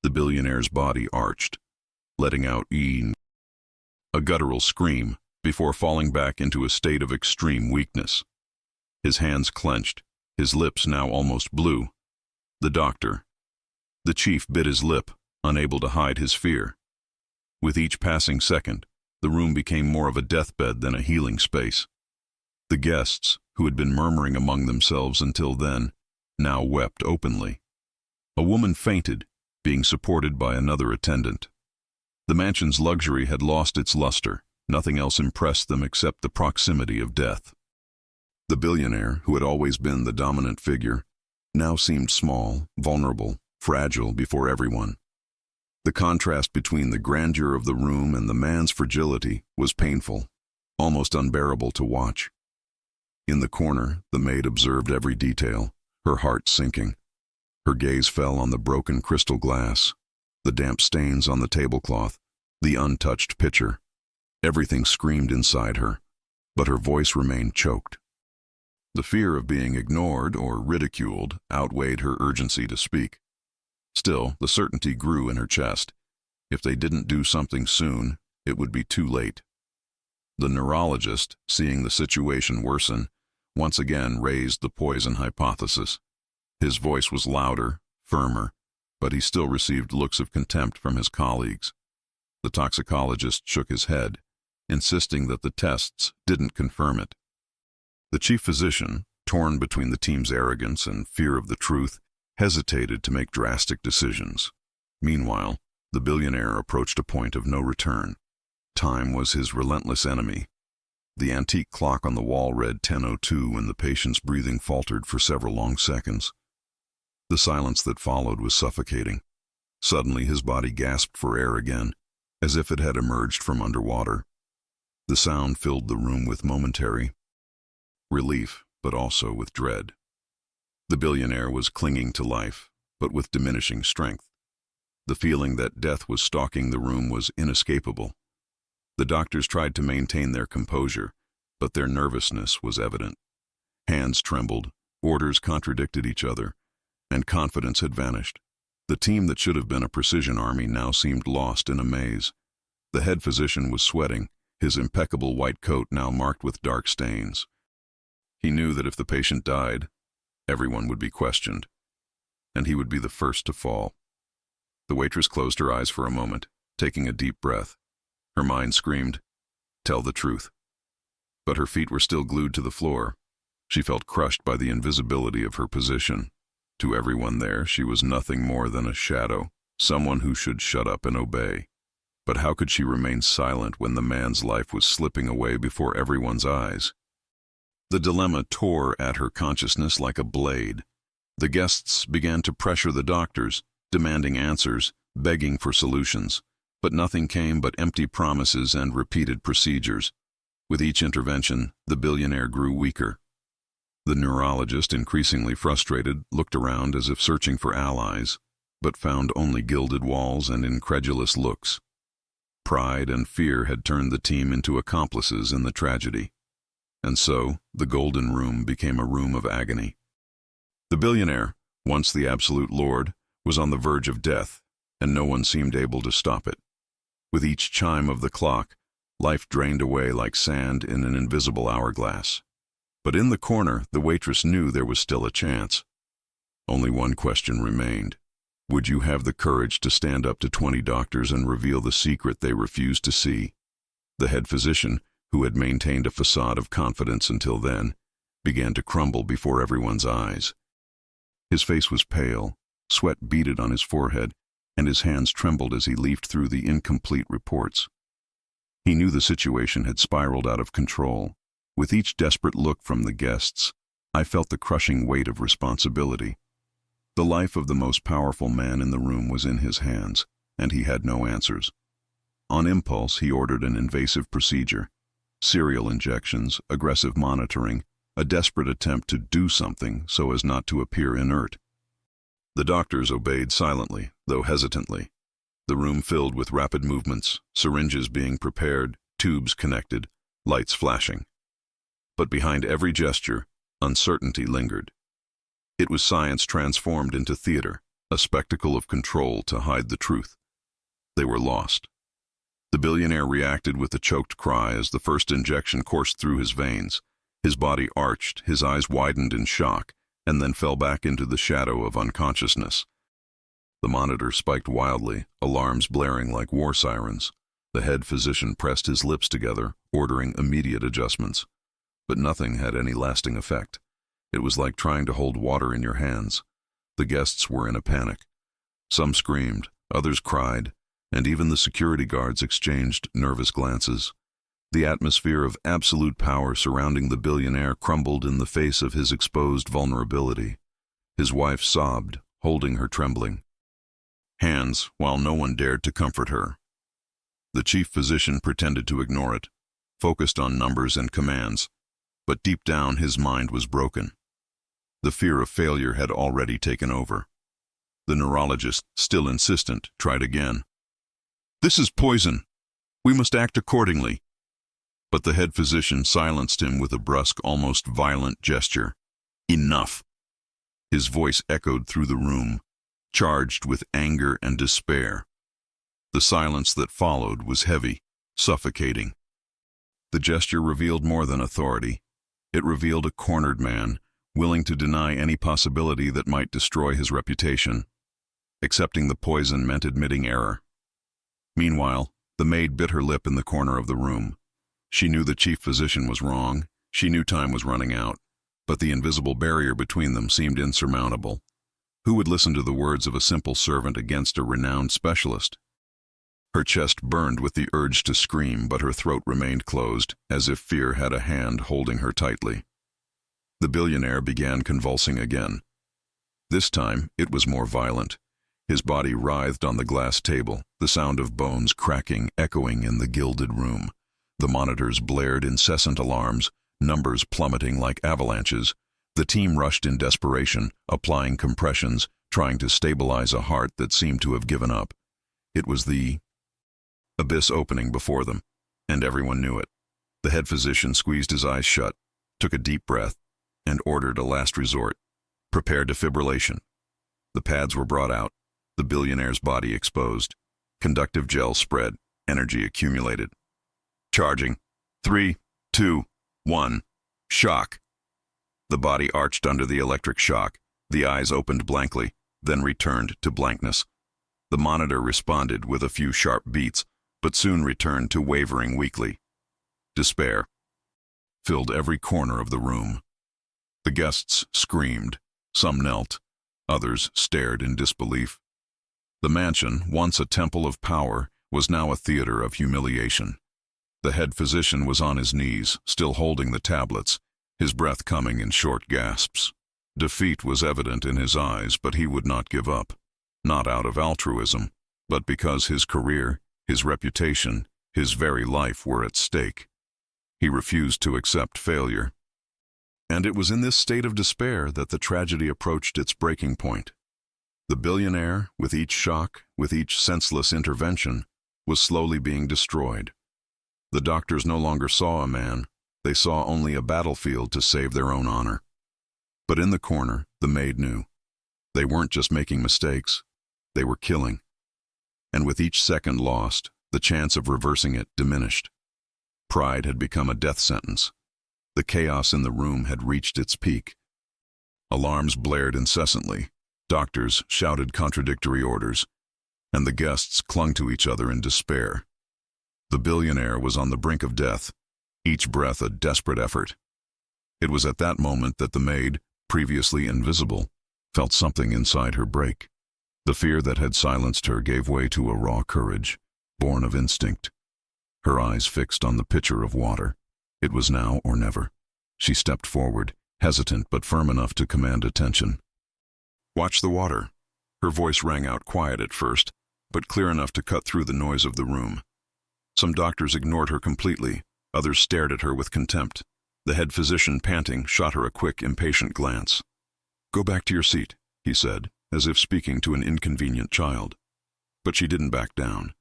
The billionaire's body arched, letting out a guttural scream before falling back into a state of extreme weakness. His hands clenched, his lips now almost blue. The chief bit his lip, unable to hide his fear. With each passing second, the room became more of a deathbed than a healing space. The guests, who had been murmuring among themselves until then, now wept openly. A woman fainted, being supported by another attendant. The mansion's luxury had lost its luster. Nothing else impressed them except the proximity of death. The billionaire, who had always been the dominant figure, now seemed small, vulnerable, fragile before everyone. The contrast between the grandeur of the room and the man's fragility was painful, almost unbearable to watch. In the corner, the maid observed every detail, her heart sinking. Her gaze fell on the broken crystal glass, the damp stains on the tablecloth, the untouched pitcher. Everything screamed inside her, but her voice remained choked. The fear of being ignored or ridiculed outweighed her urgency to speak. Still, the certainty grew in her chest. If they didn't do something soon, it would be too late. The neurologist, seeing the situation worsen, once again raised the poison hypothesis. His voice was louder, firmer, but he still received looks of contempt from his colleagues. The toxicologist shook his head, insisting that the tests didn't confirm it. The chief physician, torn between the team's arrogance and fear of the truth, hesitated to make drastic decisions. Meanwhile, the billionaire approached a point of no return. Time was his relentless enemy. The antique clock on the wall read 10:02 and the patient's breathing faltered for several long seconds. The silence that followed was suffocating. Suddenly his body gasped for air again, as if it had emerged from underwater. The sound filled the room with momentary relief, but also with dread. The billionaire was clinging to life, but with diminishing strength. The feeling that death was stalking the room was inescapable. The doctors tried to maintain their composure, but their nervousness was evident. Hands trembled, orders contradicted each other, and confidence had vanished. The team that should have been a precision army now seemed lost in a maze. The head physician was sweating, his impeccable white coat now marked with dark stains. He knew that if the patient died, everyone would be questioned, and he would be the first to fall. The waitress closed her eyes for a moment, taking a deep breath. Her mind screamed, "Tell the truth." But her feet were still glued to the floor. She felt crushed by the invisibility of her position. To everyone there, she was nothing more than a shadow, someone who should shut up and obey. But how could she remain silent when the man's life was slipping away before everyone's eyes? The dilemma tore at her consciousness like a blade. The guests began to pressure the doctors, demanding answers, begging for solutions. But nothing came but empty promises and repeated procedures. With each intervention, the billionaire grew weaker. The neurologist, increasingly frustrated, looked around as if searching for allies, but found only gilded walls and incredulous looks. Pride and fear had turned the team into accomplices in the tragedy. And so, the Golden Room became a room of agony. The billionaire, once the absolute lord, was on the verge of death, and no one seemed able to stop it. With each chime of the clock, life drained away like sand in an invisible hourglass. But in the corner, the waitress knew there was still a chance. Only one question remained. Would you have the courage to stand up to 20 doctors and reveal the secret they refused to see? The head physician, who had maintained a facade of confidence until then, began to crumble before everyone's eyes. His face was pale, sweat beaded on his forehead, and his hands trembled as he leafed through the incomplete reports. He knew the situation had spiraled out of control. With each desperate look from the guests, I felt the crushing weight of responsibility. The life of the most powerful man in the room was in his hands, and he had no answers. On impulse, he ordered an invasive procedure, serial injections, aggressive monitoring, a desperate attempt to do something so as not to appear inert. The doctors obeyed silently, though hesitantly. The room filled with rapid movements, syringes being prepared, tubes connected, lights flashing. But behind every gesture, uncertainty lingered. It was science transformed into theater, a spectacle of control to hide the truth. They were lost. The billionaire reacted with a choked cry as the first injection coursed through his veins. His body arched, his eyes widened in shock, and then fell back into the shadow of unconsciousness. The monitor spiked wildly, alarms blaring like war sirens. The head physician pressed his lips together, ordering immediate adjustments. But nothing had any lasting effect. It was like trying to hold water in your hands. The guests were in a panic. Some screamed, others cried, and even the security guards exchanged nervous glances. The atmosphere of absolute power surrounding the billionaire crumbled in the face of his exposed vulnerability. His wife sobbed, holding her trembling hands while no one dared to comfort her. The chief physician pretended to ignore it, focused on numbers and commands, but deep down his mind was broken. The fear of failure had already taken over. The neurologist, still insistent, tried again. "This is poison. We must act accordingly." But the head physician silenced him with a brusque, almost violent gesture. "Enough." His voice echoed through the room, charged with anger and despair. The silence that followed was heavy, suffocating. The gesture revealed more than authority. It revealed a cornered man, willing to deny any possibility that might destroy his reputation. Accepting the poison meant admitting error. Meanwhile, the maid bit her lip in the corner of the room. She knew the chief physician was wrong. She knew time was running out. But the invisible barrier between them seemed insurmountable. Who would listen to the words of a simple servant against a renowned specialist? Her chest burned with the urge to scream, but her throat remained closed, as if fear had a hand holding her tightly. The billionaire began convulsing again. This time, it was more violent. His body writhed on the glass table, the sound of bones cracking echoing in the gilded room. The monitors blared incessant alarms, numbers plummeting like avalanches. The team rushed in desperation, applying compressions, trying to stabilize a heart that seemed to have given up. It was the abyss opening before them, and everyone knew it. The head physician squeezed his eyes shut, took a deep breath, and ordered a last resort. Prepare defibrillation. The pads were brought out, the billionaire's body exposed. Conductive gel spread, energy accumulated. Charging. 3, 2, 1. Shock. The body arched under the electric shock. The eyes opened blankly, then returned to blankness. The monitor responded with a few sharp beats, but soon returned to wavering weakly. Despair filled every corner of the room. The guests screamed. Some knelt. Others stared in disbelief. The mansion, once a temple of power, was now a theater of humiliation. The head physician was on his knees, still holding the tablets, his breath coming in short gasps. Defeat was evident in his eyes, but he would not give up. Not out of altruism, but because his career, his reputation, his very life were at stake. He refused to accept failure. And it was in this state of despair that the tragedy approached its breaking point. The billionaire, with each shock, with each senseless intervention, was slowly being destroyed. The doctors no longer saw a man, they saw only a battlefield to save their own honor. But in the corner, the maid knew. They weren't just making mistakes, they were killing. And with each second lost, the chance of reversing it diminished. Pride had become a death sentence. The chaos in the room had reached its peak. Alarms blared incessantly. Doctors shouted contradictory orders, and the guests clung to each other in despair. The billionaire was on the brink of death, each breath a desperate effort. It was at that moment that the maid, previously invisible, felt something inside her break. The fear that had silenced her gave way to a raw courage, born of instinct. Her eyes fixed on the pitcher of water. It was now or never. She stepped forward, hesitant but firm enough to command attention. "Watch the water." Her voice rang out quiet at first, but clear enough to cut through the noise of the room. Some doctors ignored her completely, others stared at her with contempt. The head physician, panting, shot her a quick, impatient glance. "Go back to your seat," he said, as if speaking to an inconvenient child. But she didn't back down.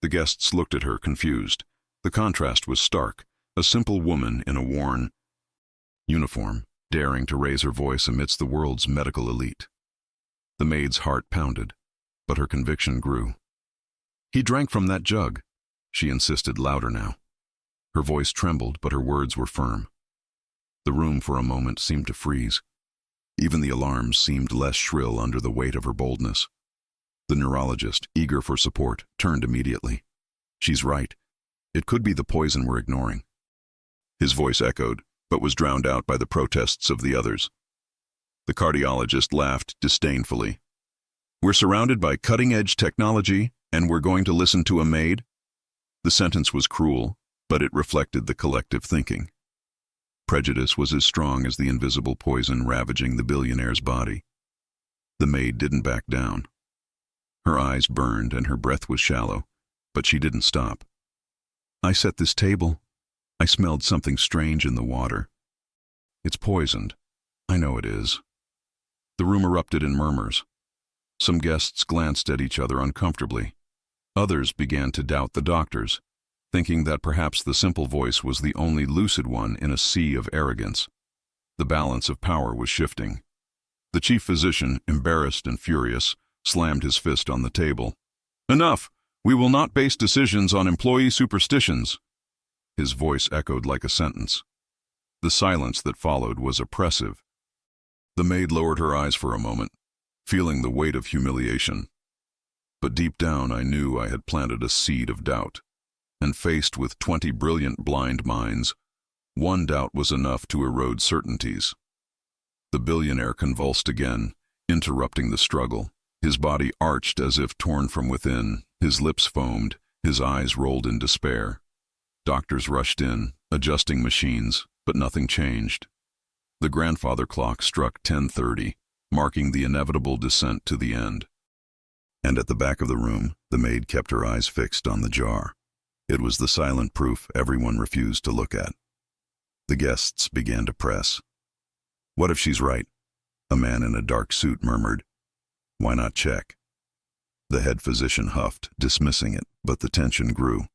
The guests looked at her, confused. The contrast was stark. A simple woman in a worn uniform, daring to raise her voice amidst the world's medical elite. The maid's heart pounded, but her conviction grew. "He drank from that jug," she insisted, louder now. Her voice trembled, but her words were firm. The room for a moment seemed to freeze. Even the alarms seemed less shrill under the weight of her boldness. The neurologist, eager for support, turned immediately. "She's right. It could be the poison we're ignoring." His voice echoed, but was drowned out by the protests of the others. The cardiologist laughed disdainfully. "We're surrounded by cutting-edge technology, and we're going to listen to a maid?" The sentence was cruel, but it reflected the collective thinking. Prejudice was as strong as the invisible poison ravaging the billionaire's body. The maid didn't back down. Her eyes burned and her breath was shallow, but she didn't stop. "I set this table. I smelled something strange in the water. It's poisoned. I know it is." The room erupted in murmurs. Some guests glanced at each other uncomfortably. Others began to doubt the doctors, thinking that perhaps the simple voice was the only lucid one in a sea of arrogance. The balance of power was shifting. The chief physician, embarrassed and furious, slammed his fist on the table. "Enough! We will not base decisions on employee superstitions." His voice echoed like a sentence. The silence that followed was oppressive. The maid lowered her eyes for a moment, feeling the weight of humiliation. But deep down I knew I had planted a seed of doubt. And faced with 20 brilliant blind minds, one doubt was enough to erode certainties. The billionaire convulsed again, interrupting the struggle. His body arched as if torn from within, his lips foamed, his eyes rolled in despair. Doctors rushed in, adjusting machines, but nothing changed. The grandfather clock struck 10:30, marking the inevitable descent to the end. And at the back of the room, the maid kept her eyes fixed on the jar. It was the silent proof everyone refused to look at. The guests began to press. "What if she's right?" A man in a dark suit murmured. "Why not check?" The head physician huffed, dismissing it, but the tension grew.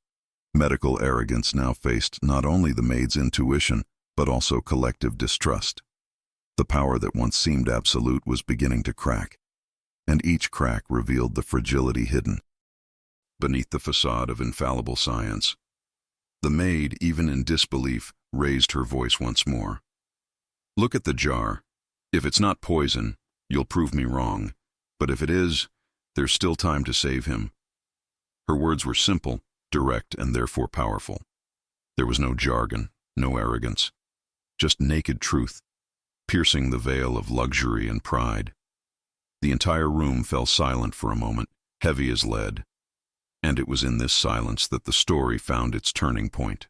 Medical arrogance now faced not only the maid's intuition, but also collective distrust. The power that once seemed absolute was beginning to crack, and each crack revealed the fragility hidden beneath the facade of infallible science. The maid, even in disbelief, raised her voice once more. "Look at the jar. If it's not poison, you'll prove me wrong. But if it is, there's still time to save him." Her words were simple, direct, and therefore powerful. There was no jargon, no arrogance, just naked truth, piercing the veil of luxury and pride. The entire room fell silent for a moment, heavy as lead. And it was in this silence that the story found its turning point.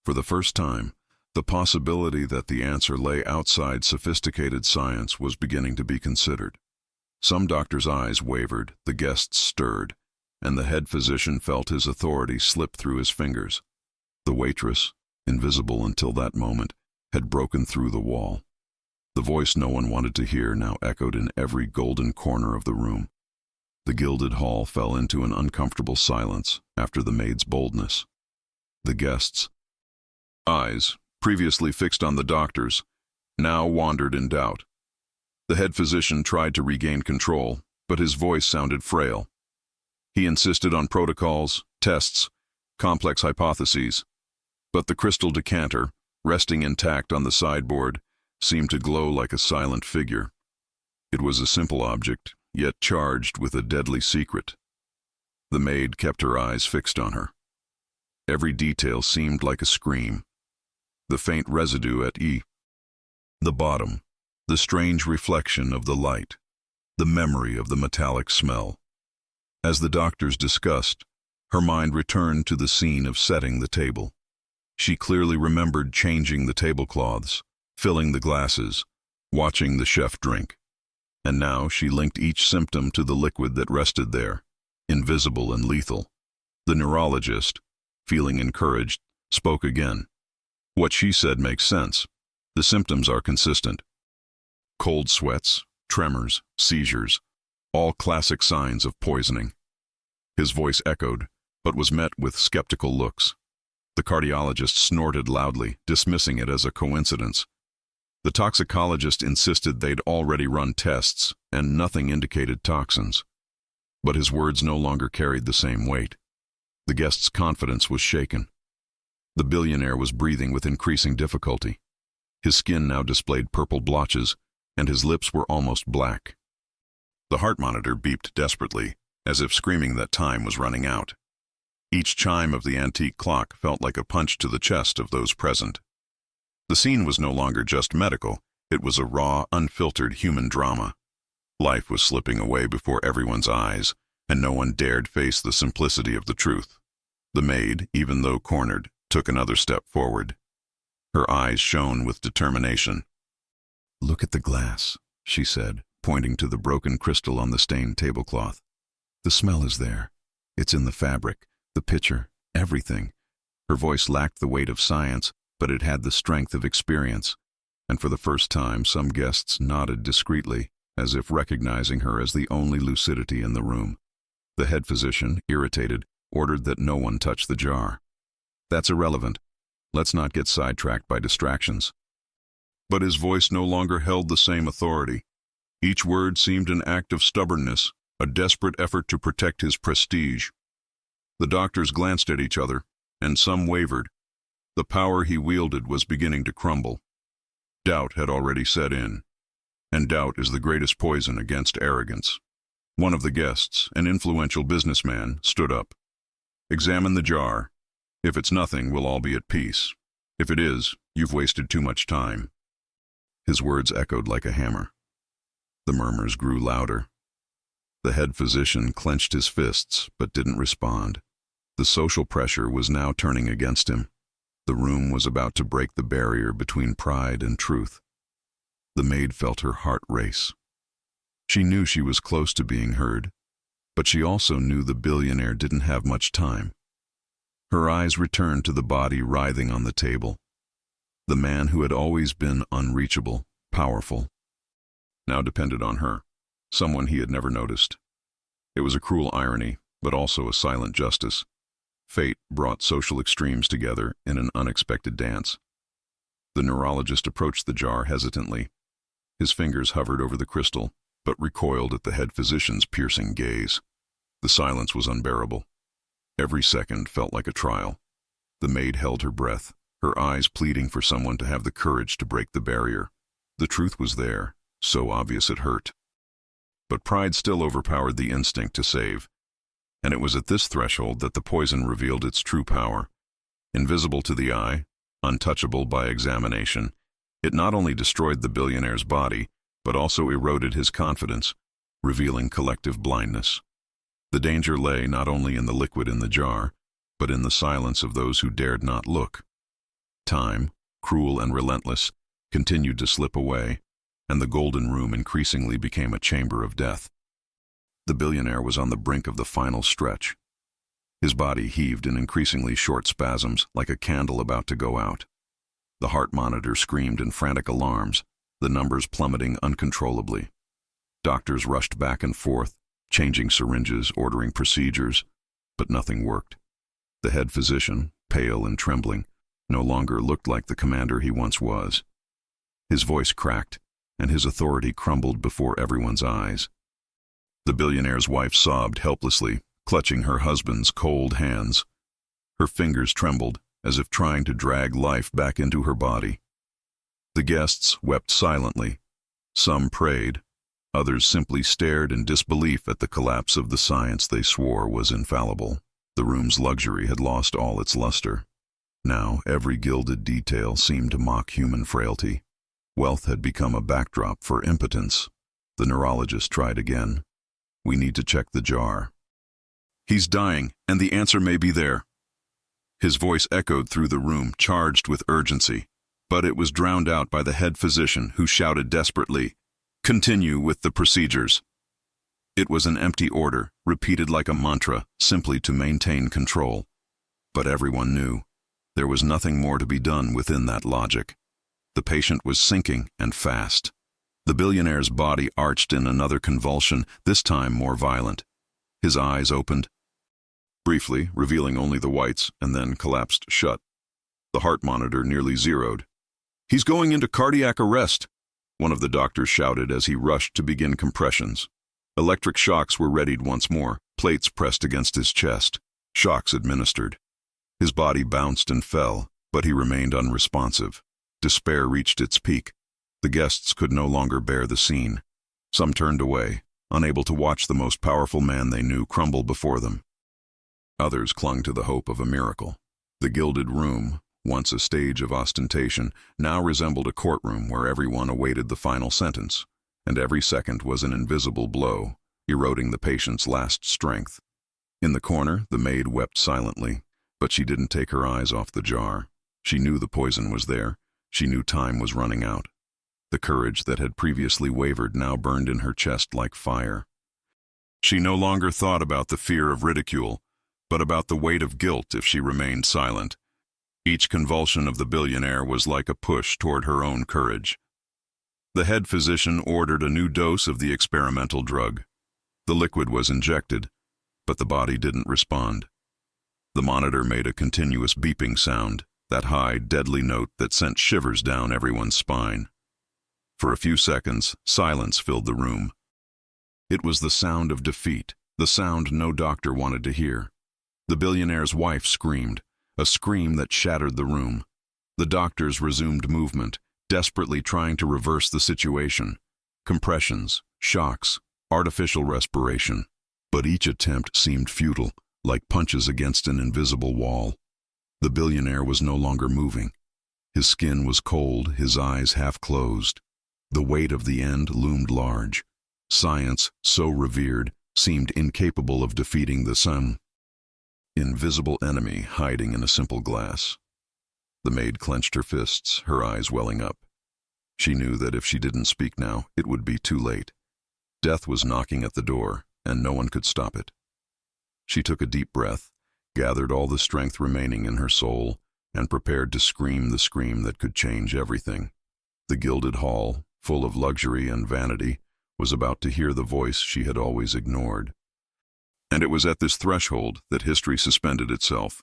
For the first time, the possibility that the answer lay outside sophisticated science was beginning to be considered. Some doctors' eyes wavered, the guests stirred, and the head physician felt his authority slip through his fingers. The waitress, invisible until that moment, had broken through the wall. The voice no one wanted to hear now echoed in every golden corner of the room. The gilded hall fell into an uncomfortable silence after the maid's boldness. The guests' eyes, previously fixed on the doctors, now wandered in doubt. The head physician tried to regain control, but his voice sounded frail. He insisted on protocols, tests, complex hypotheses. But the crystal decanter, resting intact on the sideboard, seemed to glow like a silent figure. It was a simple object, yet charged with a deadly secret. The maid kept her eyes fixed on her. Every detail seemed like a scream. The faint residue at the bottom, the strange reflection of the light, the memory of the metallic smell. As the doctors discussed, her mind returned to the scene of setting the table. She clearly remembered changing the tablecloths, filling the glasses, watching the chef drink. And now she linked each symptom to the liquid that rested there, invisible and lethal. The neurologist, feeling encouraged, spoke again. What she said makes sense. The symptoms are consistent. Cold sweats, tremors, seizures, all classic signs of poisoning. His voice echoed, but was met with skeptical looks. The cardiologist snorted loudly, dismissing it as a coincidence. The toxicologist insisted they'd already run tests, and nothing indicated toxins. But his words no longer carried the same weight. The guest's confidence was shaken. The billionaire was breathing with increasing difficulty. His skin now displayed purple blotches, and his lips were almost black. The heart monitor beeped desperately, as if screaming that time was running out. Each chime of the antique clock felt like a punch to the chest of those present. The scene was no longer just medical, it was a raw, unfiltered human drama. Life was slipping away before everyone's eyes, and no one dared face the simplicity of the truth. The maid, even though cornered, took another step forward. Her eyes shone with determination. "Look at the glass," she said, pointing to the broken crystal on the stained tablecloth. "The smell is there. It's in the fabric, the pitcher, everything." Her voice lacked the weight of science, but it had the strength of experience, and for the first time some guests nodded discreetly, as if recognizing her as the only lucidity in the room. The head physician, irritated, ordered that no one touch the jar. "That's irrelevant. Let's not get sidetracked by distractions." But his voice no longer held the same authority. Each word seemed an act of stubbornness, a desperate effort to protect his prestige. The doctors glanced at each other, and some wavered. The power he wielded was beginning to crumble. Doubt had already set in, and doubt is the greatest poison against arrogance. One of the guests, an influential businessman, stood up. "Examine the jar. If it's nothing, we'll all be at peace. If it is, you've wasted too much time." His words echoed like a hammer. The murmurs grew louder. The head physician clenched his fists, but didn't respond. The social pressure was now turning against him. The room was about to break the barrier between pride and truth. The maid felt her heart race. She knew she was close to being heard, but she also knew the billionaire didn't have much time. Her eyes returned to the body writhing on the table. The man who had always been unreachable, powerful, now depended on her, someone he had never noticed. It was a cruel irony, but also a silent justice. Fate brought social extremes together in an unexpected dance. The neurologist approached the jar hesitantly. His fingers hovered over the crystal, but recoiled at the head physician's piercing gaze. The silence was unbearable. Every second felt like a trial. The maid held her breath, her eyes pleading for someone to have the courage to break the barrier. The truth was there, so obvious it hurt. But pride still overpowered the instinct to save. And it was at this threshold that the poison revealed its true power. Invisible to the eye, untouchable by examination, it not only destroyed the billionaire's body, but also eroded his confidence, revealing collective blindness. The danger lay not only in the liquid in the jar, but in the silence of those who dared not look. Time, cruel and relentless, continued to slip away, and the golden room increasingly became a chamber of death. The billionaire was on the brink of the final stretch. His body heaved in increasingly short spasms, like a candle about to go out. The heart monitor screamed in frantic alarms, the numbers plummeting uncontrollably. Doctors rushed back and forth, changing syringes, ordering procedures, but nothing worked. The head physician, pale and trembling, no longer looked like the commander he once was. His voice cracked, and his authority crumbled before everyone's eyes. The billionaire's wife sobbed helplessly, clutching her husband's cold hands. Her fingers trembled, as if trying to drag life back into her body. The guests wept silently. Some prayed, Others simply stared in disbelief at the collapse of the science they swore was infallible. The room's luxury had lost all its luster. Now, every gilded detail seemed to mock human frailty. Wealth had become a backdrop for impotence. The neurologist tried again. "We need to check the jar." "He's dying, and the answer may be there." His voice echoed through the room, charged with urgency, but it was drowned out by the head physician, who shouted desperately, "Continue with the procedures." It was an empty order, repeated like a mantra, simply to maintain control. But everyone knew there was nothing more to be done within that logic. The patient was sinking, and fast. The billionaire's body arched in another convulsion, this time more violent. His eyes opened briefly, revealing only the whites, and then collapsed shut. The heart monitor nearly zeroed. "He's going into cardiac arrest," one of the doctors shouted as he rushed to begin compressions. Electric shocks were readied once more, plates pressed against his chest. Shocks administered. His body bounced and fell, but he remained unresponsive. Despair reached its peak. The guests could no longer bear the scene. Some turned away, unable to watch the most powerful man they knew crumble before them. Others clung to the hope of a miracle. The gilded room, once a stage of ostentation, now resembled a courtroom where everyone awaited the final sentence, and every second was an invisible blow, eroding the patient's last strength. In the corner, the maid wept silently, but she didn't take her eyes off the jar. She knew the poison was there. She knew time was running out. The courage that had previously wavered now burned in her chest like fire. She no longer thought about the fear of ridicule, but about the weight of guilt if she remained silent. Each convulsion of the billionaire was like a push toward her own courage. The head physician ordered a new dose of the experimental drug. The liquid was injected, but the body didn't respond. The monitor made a continuous beeping sound, that high, deadly note that sent shivers down everyone's spine. For a few seconds, silence filled the room. It was the sound of defeat, the sound no doctor wanted to hear. The billionaire's wife screamed, a scream that shattered the room. The doctors resumed movement, desperately trying to reverse the situation. Compressions, shocks, artificial respiration. But each attempt seemed futile, like punches against an invisible wall. The billionaire was no longer moving. His skin was cold, his eyes half closed. The weight of the end loomed large. Science, so revered, seemed incapable of defeating the sun. Invisible enemy hiding in a simple glass. The maid clenched her fists, her eyes welling up. She knew that if she didn't speak now, it would be too late. Death was knocking at the door, and no one could stop it. She took a deep breath, gathered all the strength remaining in her soul, and prepared to scream the scream that could change everything. The gilded hall, full of luxury and vanity, was about to hear the voice she had always ignored. And it was at this threshold that history suspended itself.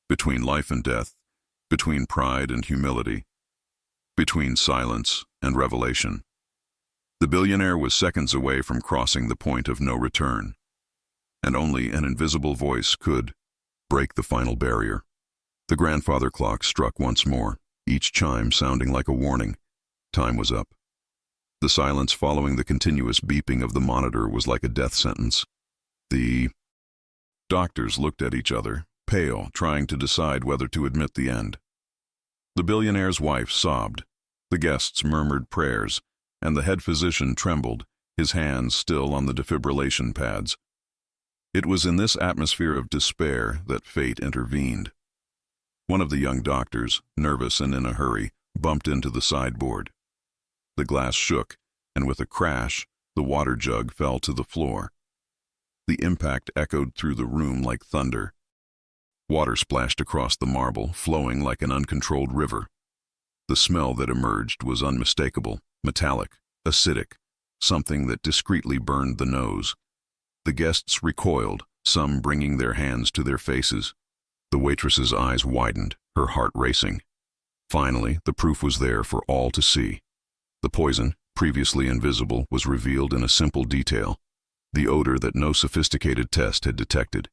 Between life and death, between pride and humility, between silence and revelation. The billionaire was seconds away from crossing the point of no return, and only an invisible voice could break the final barrier. The grandfather clock struck once more, each chime sounding like a warning. Time was up. The silence following the continuous beeping of the monitor was like a death sentence. The doctors looked at each other, pale, trying to decide whether to admit the end. The billionaire's wife sobbed. The guests murmured prayers, and the head physician trembled, his hands still on the defibrillation pads. It was in this atmosphere of despair that fate intervened. One of the young doctors, nervous and in a hurry, bumped into the sideboard. The glass shook, and with a crash, the water jug fell to the floor. The impact echoed through the room like thunder. Water splashed across the marble, flowing like an uncontrolled river. The smell that emerged was unmistakable, metallic, acidic, something that discreetly burned the nose. The guests recoiled, some bringing their hands to their faces. The waitress's eyes widened, her heart racing. Finally, the proof was there for all to see. The poison, previously invisible, was revealed in a simple detail. The odor that no sophisticated test had detected.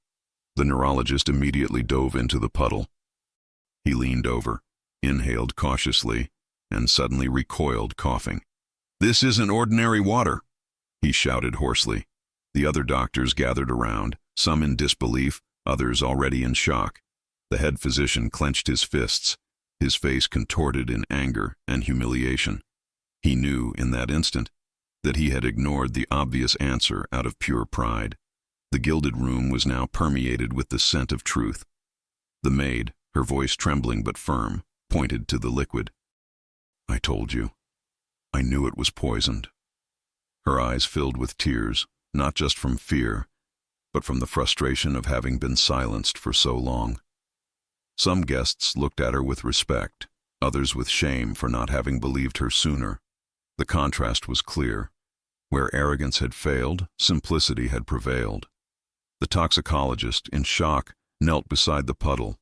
The neurologist immediately dove into the puddle. He leaned over, inhaled cautiously, and suddenly recoiled, coughing. "This isn't ordinary water." he shouted hoarsely. The other doctors gathered around, some in disbelief, others already in shock. The head physician clenched his fists, his face contorted in anger and humiliation. He knew, in that instant, that he had ignored the obvious answer out of pure pride. The gilded room was now permeated with the scent of truth. The maid, her voice trembling but firm, pointed to the liquid. "I told you. I knew it was poisoned." Her eyes filled with tears, not just from fear, but from the frustration of having been silenced for so long. Some guests looked at her with respect, others with shame for not having believed her sooner. The contrast was clear. Where arrogance had failed, simplicity had prevailed. The toxicologist, in shock, knelt beside the puddle.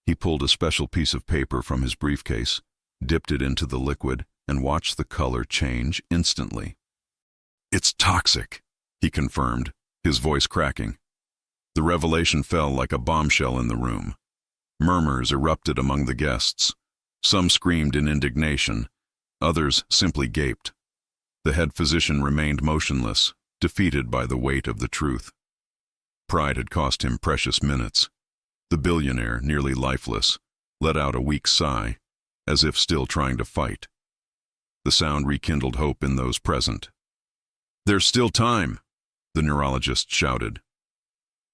He pulled a special piece of paper from his briefcase, dipped it into the liquid, and watched the color change instantly. "It's toxic," he confirmed, his voice cracking. The revelation fell like a bombshell in the room. Murmurs erupted among the guests. Some screamed in indignation, others simply gaped. The head physician remained motionless, defeated by the weight of the truth. Pride had cost him precious minutes. The billionaire, nearly lifeless, let out a weak sigh, as if still trying to fight. The sound rekindled hope in those present. "There's still time," the neurologist shouted.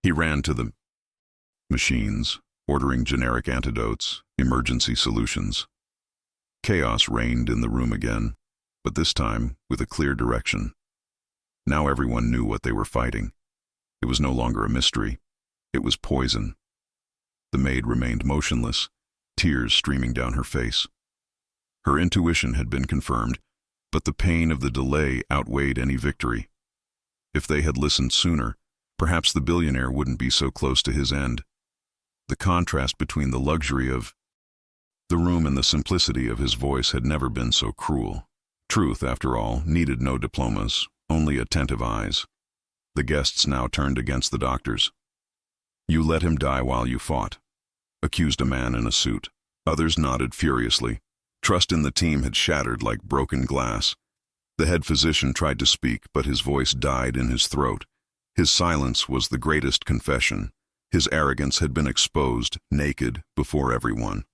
He ran to the machines, ordering generic antidotes, emergency solutions. Chaos reigned in the room again, but this time with a clear direction. Now everyone knew what they were fighting. It was no longer a mystery. It was poison. The maid remained motionless, tears streaming down her face. Her intuition had been confirmed, but the pain of the delay outweighed any victory. If they had listened sooner, perhaps the billionaire wouldn't be so close to his end. The contrast between the luxury of the room and the simplicity of his voice had never been so cruel. Truth, after all, needed no diplomas, only attentive eyes. The guests now turned against the doctors. "You let him die while you fought," accused a man in a suit. Others nodded furiously. Trust in the team had shattered like broken glass. The head physician tried to speak, but his voice died in his throat. His silence was the greatest confession. His arrogance had been exposed, naked, before everyone.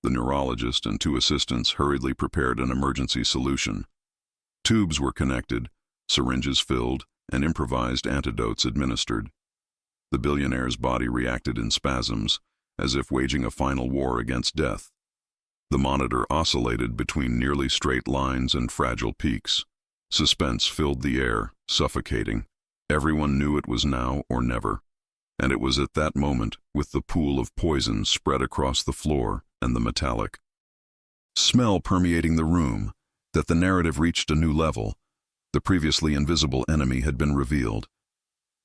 The neurologist and two assistants hurriedly prepared an emergency solution. Tubes were connected, syringes filled, and improvised antidotes administered. The billionaire's body reacted in spasms, as if waging a final war against death. The monitor oscillated between nearly straight lines and fragile peaks. Suspense filled the air, suffocating. Everyone knew it was now or never. And it was at that moment, with the pool of poison spread across the floor and the metallic smell permeating the room, that the narrative reached a new level. The previously invisible enemy had been revealed.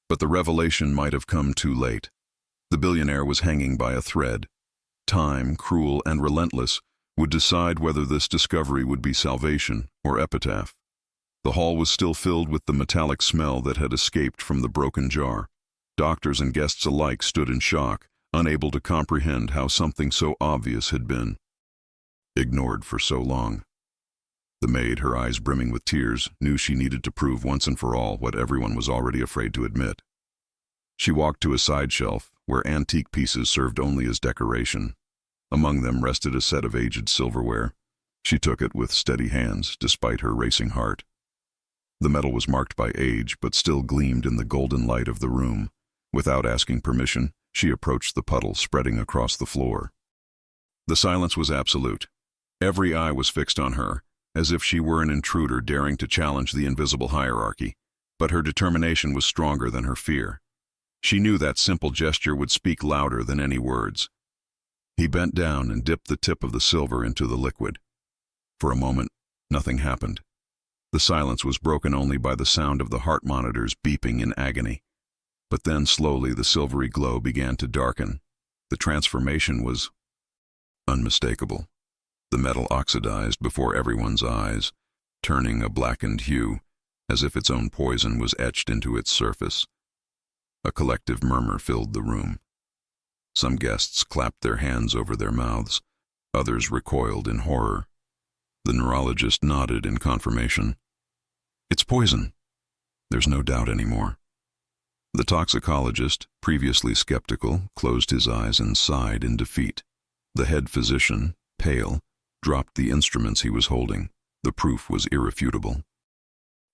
But the revelation might have come too late. The billionaire was hanging by a thread. Time, cruel and relentless, would decide whether this discovery would be salvation or epitaph. The hall was still filled with the metallic smell that had escaped from the broken jar. Doctors and guests alike stood in shock, unable to comprehend how something so obvious had been ignored for so long. The maid, her eyes brimming with tears, knew she needed to prove once and for all what everyone was already afraid to admit. She walked to a side shelf, where antique pieces served only as decoration. Among them rested a set of aged silverware. She took it with steady hands, despite her racing heart. The metal was marked by age, but still gleamed in the golden light of the room. Without asking permission, she approached the puddle spreading across the floor. The silence was absolute. Every eye was fixed on her, as if she were an intruder daring to challenge the invisible hierarchy, but her determination was stronger than her fear. She knew that simple gesture would speak louder than any words. He bent down and dipped the tip of the silver into the liquid. For a moment, nothing happened. The silence was broken only by the sound of the heart monitors beeping in agony. But then slowly the silvery glow began to darken. The transformation was unmistakable. The metal oxidized before everyone's eyes, turning a blackened hue, as if its own poison was etched into its surface. A collective murmur filled the room. Some guests clapped their hands over their mouths. Others recoiled in horror. The neurologist nodded in confirmation. "It's poison," There's no doubt anymore. The toxicologist, previously skeptical, closed his eyes and sighed in defeat. The head physician, pale, dropped the instruments he was holding. The proof was irrefutable.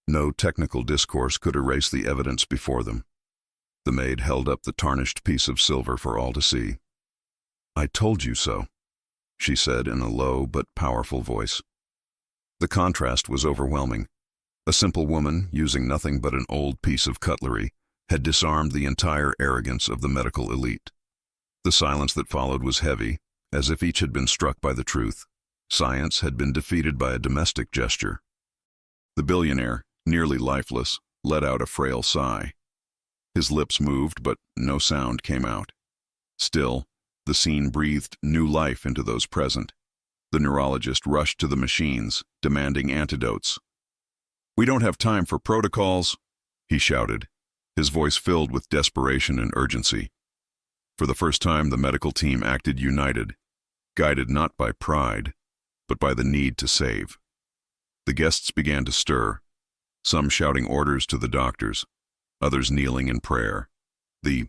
No technical discourse could erase the evidence before them. The maid held up the tarnished piece of silver for all to see. "I told you so," she said in a low but powerful voice. The contrast was overwhelming. A simple woman, using nothing but an old piece of cutlery, had disarmed the entire arrogance of the medical elite. The silence that followed was heavy, as if each had been struck by the truth. Science had been defeated by a domestic gesture. The billionaire, nearly lifeless, let out a frail sigh. His lips moved, but no sound came out. Still, the scene breathed new life into those present. The neurologist rushed to the machines, demanding antidotes. "We don't have time for protocols," he shouted, his voice filled with desperation and urgency. For the first time, the medical team acted united, guided not by pride, but by the need to save. The guests began to stir, some shouting orders to the doctors, others kneeling in prayer. The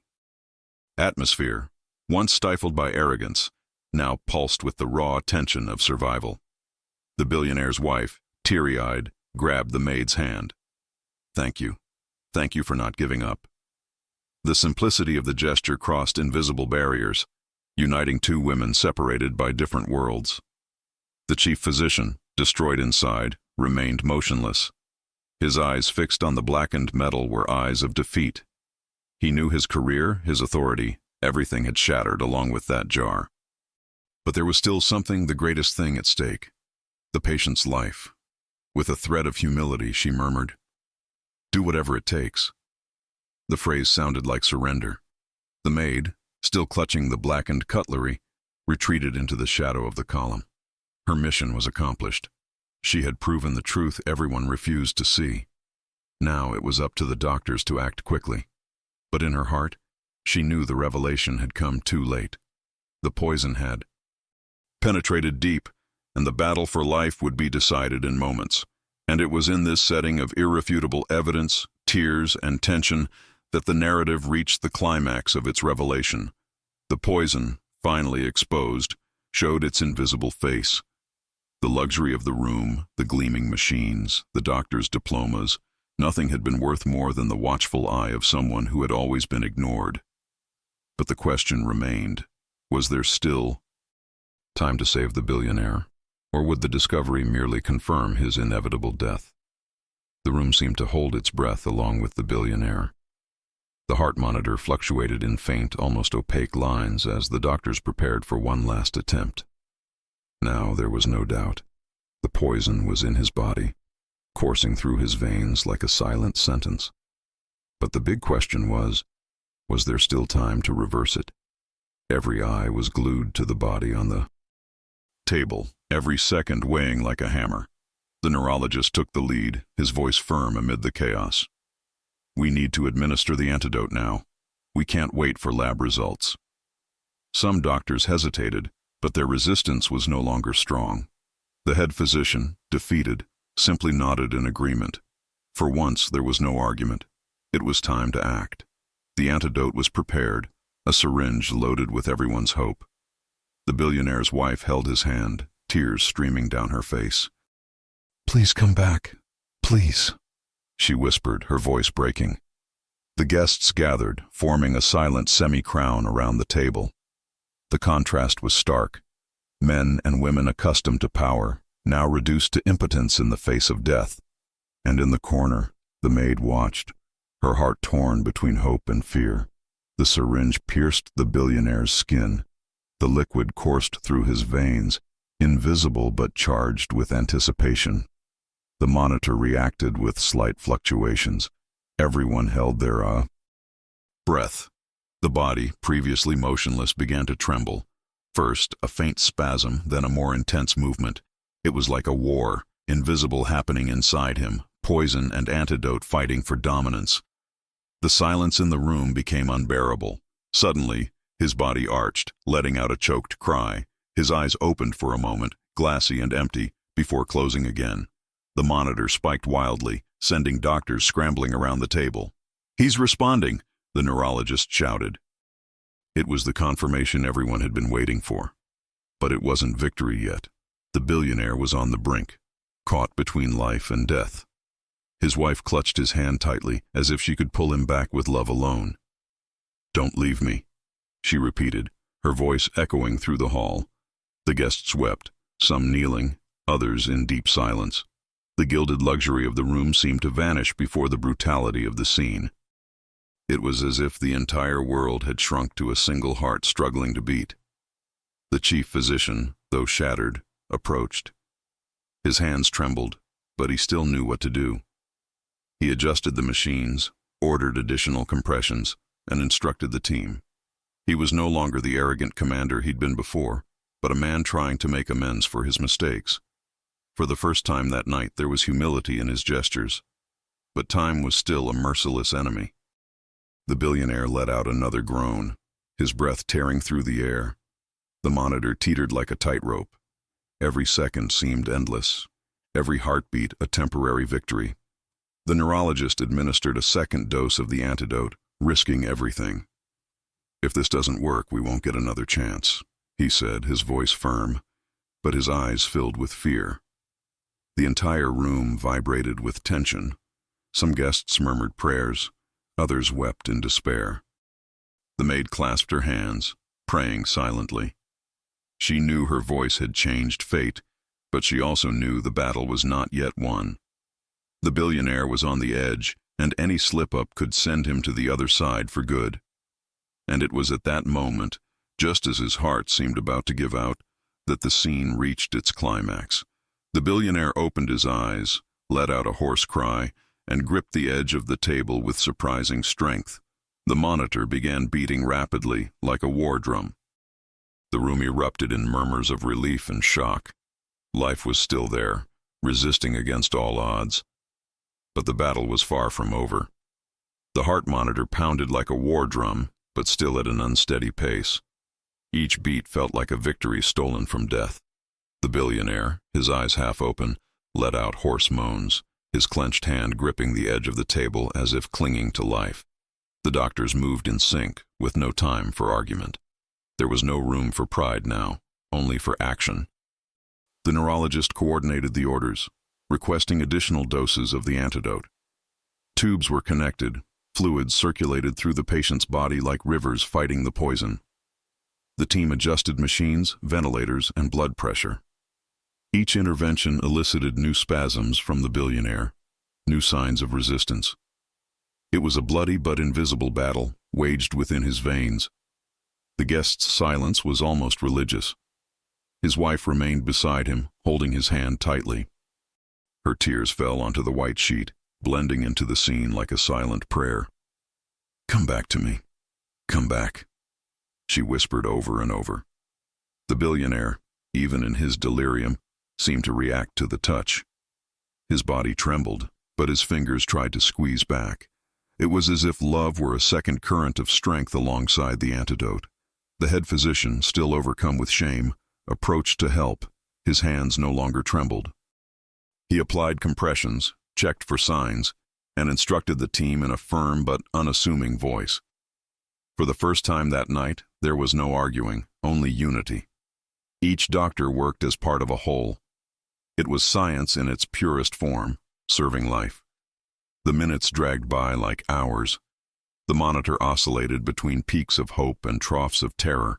atmosphere, once stifled by arrogance, now pulsed with the raw tension of survival. The billionaire's wife, teary-eyed, grabbed the maid's hand. "Thank you. Thank you for not giving up." The simplicity of the gesture crossed invisible barriers, uniting two women separated by different worlds. The chief physician, destroyed inside, remained motionless. His eyes fixed on the blackened metal were eyes of defeat. He knew his career, his authority, everything had shattered along with that jar. But there was still something, the greatest thing at stake: the patient's life. With a thread of humility, she murmured, "Do whatever it takes." The phrase sounded like surrender. The maid, still clutching the blackened cutlery, retreated into the shadow of the column. Her mission was accomplished. She had proven the truth everyone refused to see. Now it was up to the doctors to act quickly. But in her heart, she knew the revelation had come too late. The poison had penetrated deep, and the battle for life would be decided in moments. And it was in this setting of irrefutable evidence, tears, and tension that the narrative reached the climax of its revelation. The poison, finally exposed, showed its invisible face. The luxury of the room, the gleaming machines, the doctor's diplomas, nothing had been worth more than the watchful eye of someone who had always been ignored. But the question remained, was there still time to save the billionaire, or would the discovery merely confirm his inevitable death? The room seemed to hold its breath along with the billionaire. The heart monitor fluctuated in faint, almost opaque lines as the doctors prepared for one last attempt. Now there was no doubt. The poison was in his body, coursing through his veins like a silent sentence. But the big question was there still time to reverse it? Every eye was glued to the body on the table, every second weighing like a hammer. The neurologist took the lead, his voice firm amid the chaos. "We need to administer the antidote now. We can't wait for lab results." Some doctors hesitated, but their resistance was no longer strong. The head physician, defeated, simply nodded in agreement. For once, there was no argument. It was time to act. The antidote was prepared, a syringe loaded with everyone's hope. The billionaire's wife held his hand, tears streaming down her face. "Please come back, please," she whispered, her voice breaking. The guests gathered, forming a silent semi-crown around the table. The contrast was stark. Men and women accustomed to power, now reduced to impotence in the face of death. And in the corner, the maid watched, her heart torn between hope and fear. The syringe pierced the billionaire's skin. The liquid coursed through his veins, invisible but charged with anticipation. The monitor reacted with slight fluctuations. Everyone held their breath. The body, previously motionless, began to tremble. First, a faint spasm, then a more intense movement. It was like a war, invisible happening inside him, poison and antidote fighting for dominance. The silence in the room became unbearable. Suddenly, his body arched, letting out a choked cry. His eyes opened for a moment, glassy and empty, before closing again. The monitor spiked wildly, sending doctors scrambling around the table. "He's responding," the neurologist shouted. It was the confirmation everyone had been waiting for. But it wasn't victory yet. The billionaire was on the brink, caught between life and death. His wife clutched his hand tightly, as if she could pull him back with love alone. "Don't leave me," she repeated, her voice echoing through the hall. The guests wept, some kneeling, others in deep silence. The gilded luxury of the room seemed to vanish before the brutality of the scene. It was as if the entire world had shrunk to a single heart struggling to beat. The chief physician, though shattered, approached. His hands trembled, but he still knew what to do. He adjusted the machines, ordered additional compressions, and instructed the team. He was no longer the arrogant commander he'd been before, but a man trying to make amends for his mistakes. For the first time that night there was humility in his gestures, but time was still a merciless enemy. The billionaire let out another groan, his breath tearing through the air. The monitor teetered like a tightrope. Every second seemed endless, every heartbeat a temporary victory. The neurologist administered a second dose of the antidote, risking everything. "If this doesn't work, we won't get another chance," he said, his voice firm, but his eyes filled with fear. The entire room vibrated with tension. Some guests murmured prayers, others wept in despair. The maid clasped her hands, praying silently. She knew her voice had changed fate, but she also knew the battle was not yet won. The billionaire was on the edge, and any slip-up could send him to the other side for good. And it was at that moment, just as his heart seemed about to give out, that the scene reached its climax. The billionaire opened his eyes, let out a hoarse cry, and gripped the edge of the table with surprising strength. The monitor began beating rapidly, like a war drum. The room erupted in murmurs of relief and shock. Life was still there, resisting against all odds. But the battle was far from over. The heart monitor pounded like a war drum, but still at an unsteady pace. Each beat felt like a victory stolen from death. The billionaire, his eyes half open, let out hoarse moans, his clenched hand gripping the edge of the table as if clinging to life. The doctors moved in sync, with no time for argument. There was no room for pride now, only for action. The neurologist coordinated the orders, requesting additional doses of the antidote. Tubes were connected, fluids circulated through the patient's body like rivers fighting the poison. The team adjusted machines, ventilators, and blood pressure. Each intervention elicited new spasms from the billionaire, new signs of resistance. It was a bloody but invisible battle, waged within his veins. The guest's silence was almost religious. His wife remained beside him, holding his hand tightly. Her tears fell onto the white sheet, blending into the scene like a silent prayer. "Come back to me. Come back," she whispered over and over. The billionaire, even in his delirium, seemed to react to the touch. His body trembled, but his fingers tried to squeeze back. It was as if love were a second current of strength alongside the antidote. The head physician, still overcome with shame, approached to help. His hands no longer trembled. He applied compressions, checked for signs, and instructed the team in a firm but unassuming voice. For the first time that night, there was no arguing, only unity. Each doctor worked as part of a whole. It was science in its purest form, serving life. The minutes dragged by like hours. The monitor oscillated between peaks of hope and troughs of terror.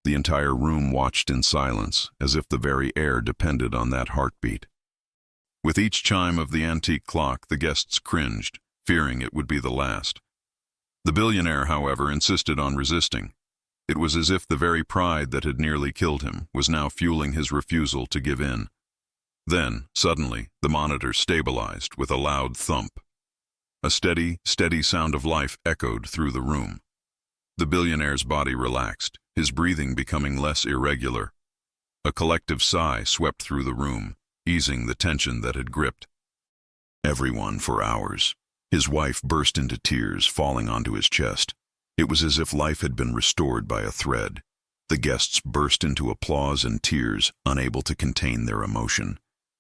The entire room watched in silence, as if the very air depended on that heartbeat. With each chime of the antique clock, the guests cringed, fearing it would be the last. The billionaire, however, insisted on resisting. It was as if the very pride that had nearly killed him was now fueling his refusal to give in. Then, suddenly, the monitor stabilized with a loud thump. A steady, steady sound of life echoed through the room. The billionaire's body relaxed, his breathing becoming less irregular. A collective sigh swept through the room, easing the tension that had gripped everyone for hours. His wife burst into tears, falling onto his chest. It was as if life had been restored by a thread. The guests burst into applause and tears, unable to contain their emotion.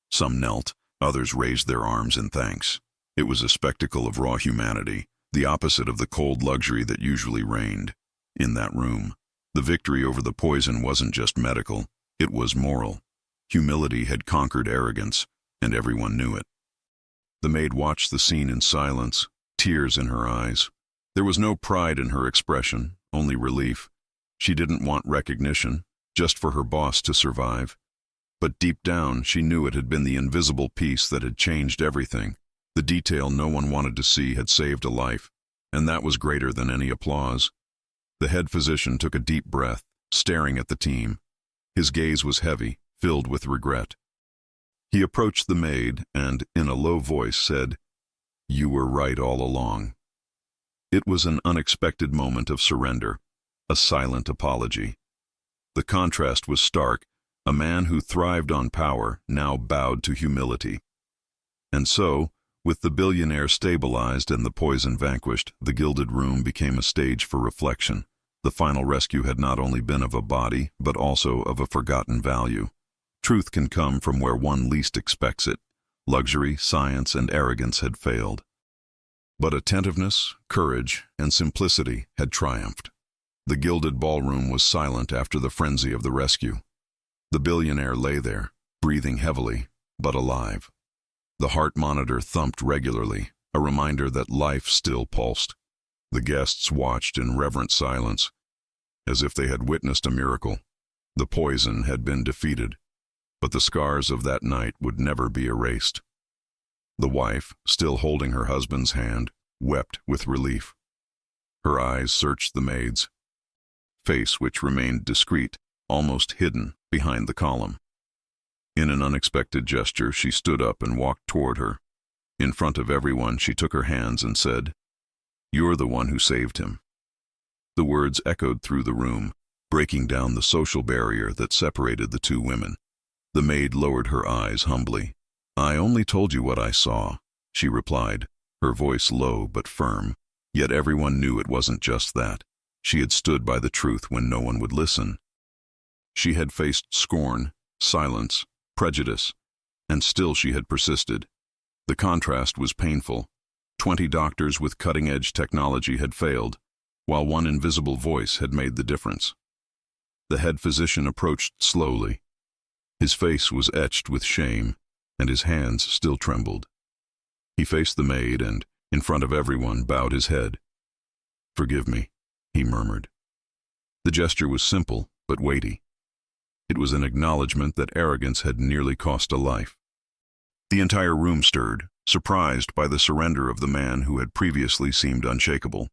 Some knelt, others raised their arms in thanks. It was a spectacle of raw humanity, the opposite of the cold luxury that usually reigned in that room. The victory over the poison wasn't just medical, it was moral. Humility had conquered arrogance, and everyone knew it. The maid watched the scene in silence, tears in her eyes. There was no pride in her expression, only relief. She didn't want recognition, just for her boss to survive. But deep down, she knew it had been the invisible piece that had changed everything. The detail no one wanted to see had saved a life, and that was greater than any applause. The head physician took a deep breath, staring at the team. His gaze was heavy, filled with regret. He approached the maid and, in a low voice, said, "You were right all along." It was an unexpected moment of surrender, a silent apology. The contrast was stark. A man who thrived on power now bowed to humility. And so, with the billionaire stabilized and the poison vanquished, the gilded room became a stage for reflection. The final rescue had not only been of a body, but also of a forgotten value. Truth can come from where one least expects it. Luxury, science, and arrogance had failed. But attentiveness, courage, and simplicity had triumphed. The gilded ballroom was silent after the frenzy of the rescue. The billionaire lay there, breathing heavily, but alive. The heart monitor thumped regularly, a reminder that life still pulsed. The guests watched in reverent silence, as if they had witnessed a miracle. The poison had been defeated, but the scars of that night would never be erased. The wife, still holding her husband's hand, wept with relief. Her eyes searched the maid's face, which remained discreet, almost hidden behind the column. In an unexpected gesture, she stood up and walked toward her. In front of everyone, she took her hands and said, "You're the one who saved him." The words echoed through the room, breaking down the social barrier that separated the two women. The maid lowered her eyes humbly. "I only told you what I saw," she replied, her voice low but firm. Yet everyone knew it wasn't just that. She had stood by the truth when no one would listen. She had faced scorn, silence, prejudice, and still she had persisted. The contrast was painful. 20 doctors with cutting-edge technology had failed, while one invisible voice had made the difference. The head physician approached slowly. His face was etched with shame, and his hands still trembled. He faced the maid and, in front of everyone, bowed his head. "Forgive me," he murmured. The gesture was simple, but weighty. It was an acknowledgement that arrogance had nearly cost a life. The entire room stirred, surprised by the surrender of the man who had previously seemed unshakable.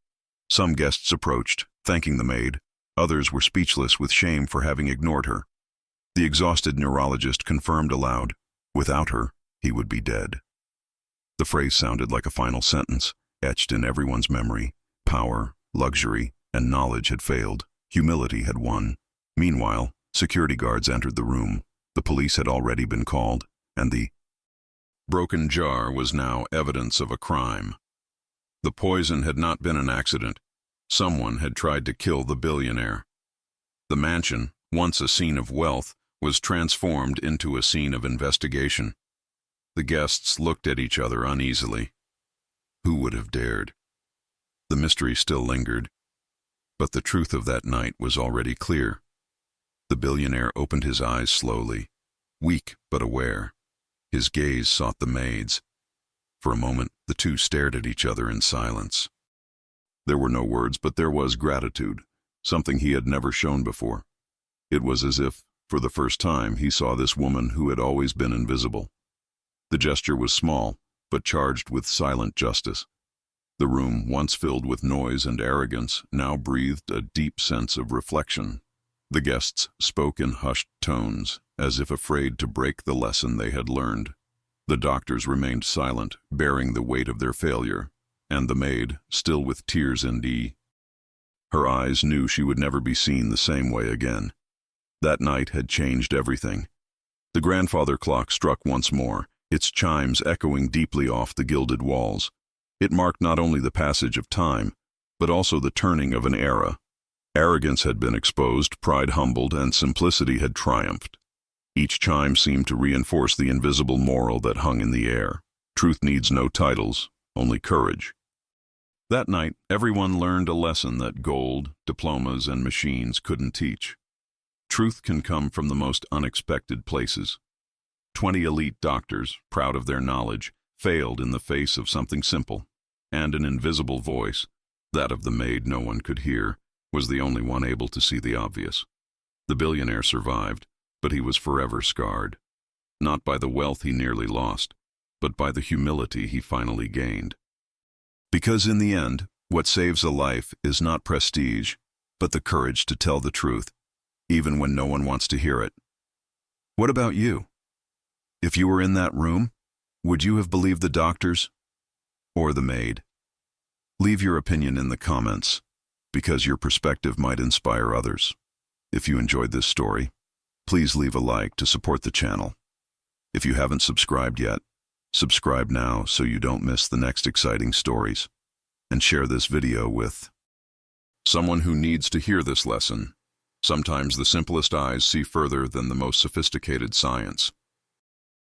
Some guests approached, thanking the maid. Others were speechless with shame for having ignored her. The exhausted neurologist confirmed aloud, without her, he would be dead. The phrase sounded like a final sentence, etched in everyone's memory. Power, luxury, and knowledge had failed. Humility had won. Meanwhile, security guards entered the room. The police had already been called, and the broken jar was now evidence of a crime. The poison had not been an accident. Someone had tried to kill the billionaire. The mansion, once a scene of wealth, was transformed into a scene of investigation. The guests looked at each other uneasily. Who would have dared? The mystery still lingered, but the truth of that night was already clear. The billionaire opened his eyes slowly, weak but aware. His gaze sought the maid's. For a moment, the two stared at each other in silence. There were no words, but there was gratitude, something he had never shown before. It was as if, for the first time, he saw this woman who had always been invisible. The gesture was small, but charged with silent justice. The room, once filled with noise and arrogance, now breathed a deep sense of reflection. The guests spoke in hushed tones, as if afraid to break the lesson they had learned. The doctors remained silent, bearing the weight of their failure, and the maid, still with tears in her eyes, knew she would never be seen the same way again. That night had changed everything. The grandfather clock struck once more, its chimes echoing deeply off the gilded walls. It marked not only the passage of time, but also the turning of an era. Arrogance had been exposed, pride humbled, and simplicity had triumphed. Each chime seemed to reinforce the invisible moral that hung in the air. Truth needs no titles, only courage. That night, everyone learned a lesson that gold, diplomas, and machines couldn't teach. Truth can come from the most unexpected places. 20 elite doctors, proud of their knowledge, failed in the face of something simple, and an invisible voice, that of the maid no one could hear, was the only one able to see the obvious. The billionaire survived, but he was forever scarred. Not by the wealth he nearly lost, but by the humility he finally gained. Because in the end, what saves a life is not prestige, but the courage to tell the truth, even when no one wants to hear it. What about you? If you were in that room, would you have believed the doctors or the maid? Leave your opinion in the comments, because your perspective might inspire others. If you enjoyed this story, please leave a like to support the channel. If you haven't subscribed yet, subscribe now so you don't miss the next exciting stories. And share this video with someone who needs to hear this lesson. Sometimes the simplest eyes see further than the most sophisticated science.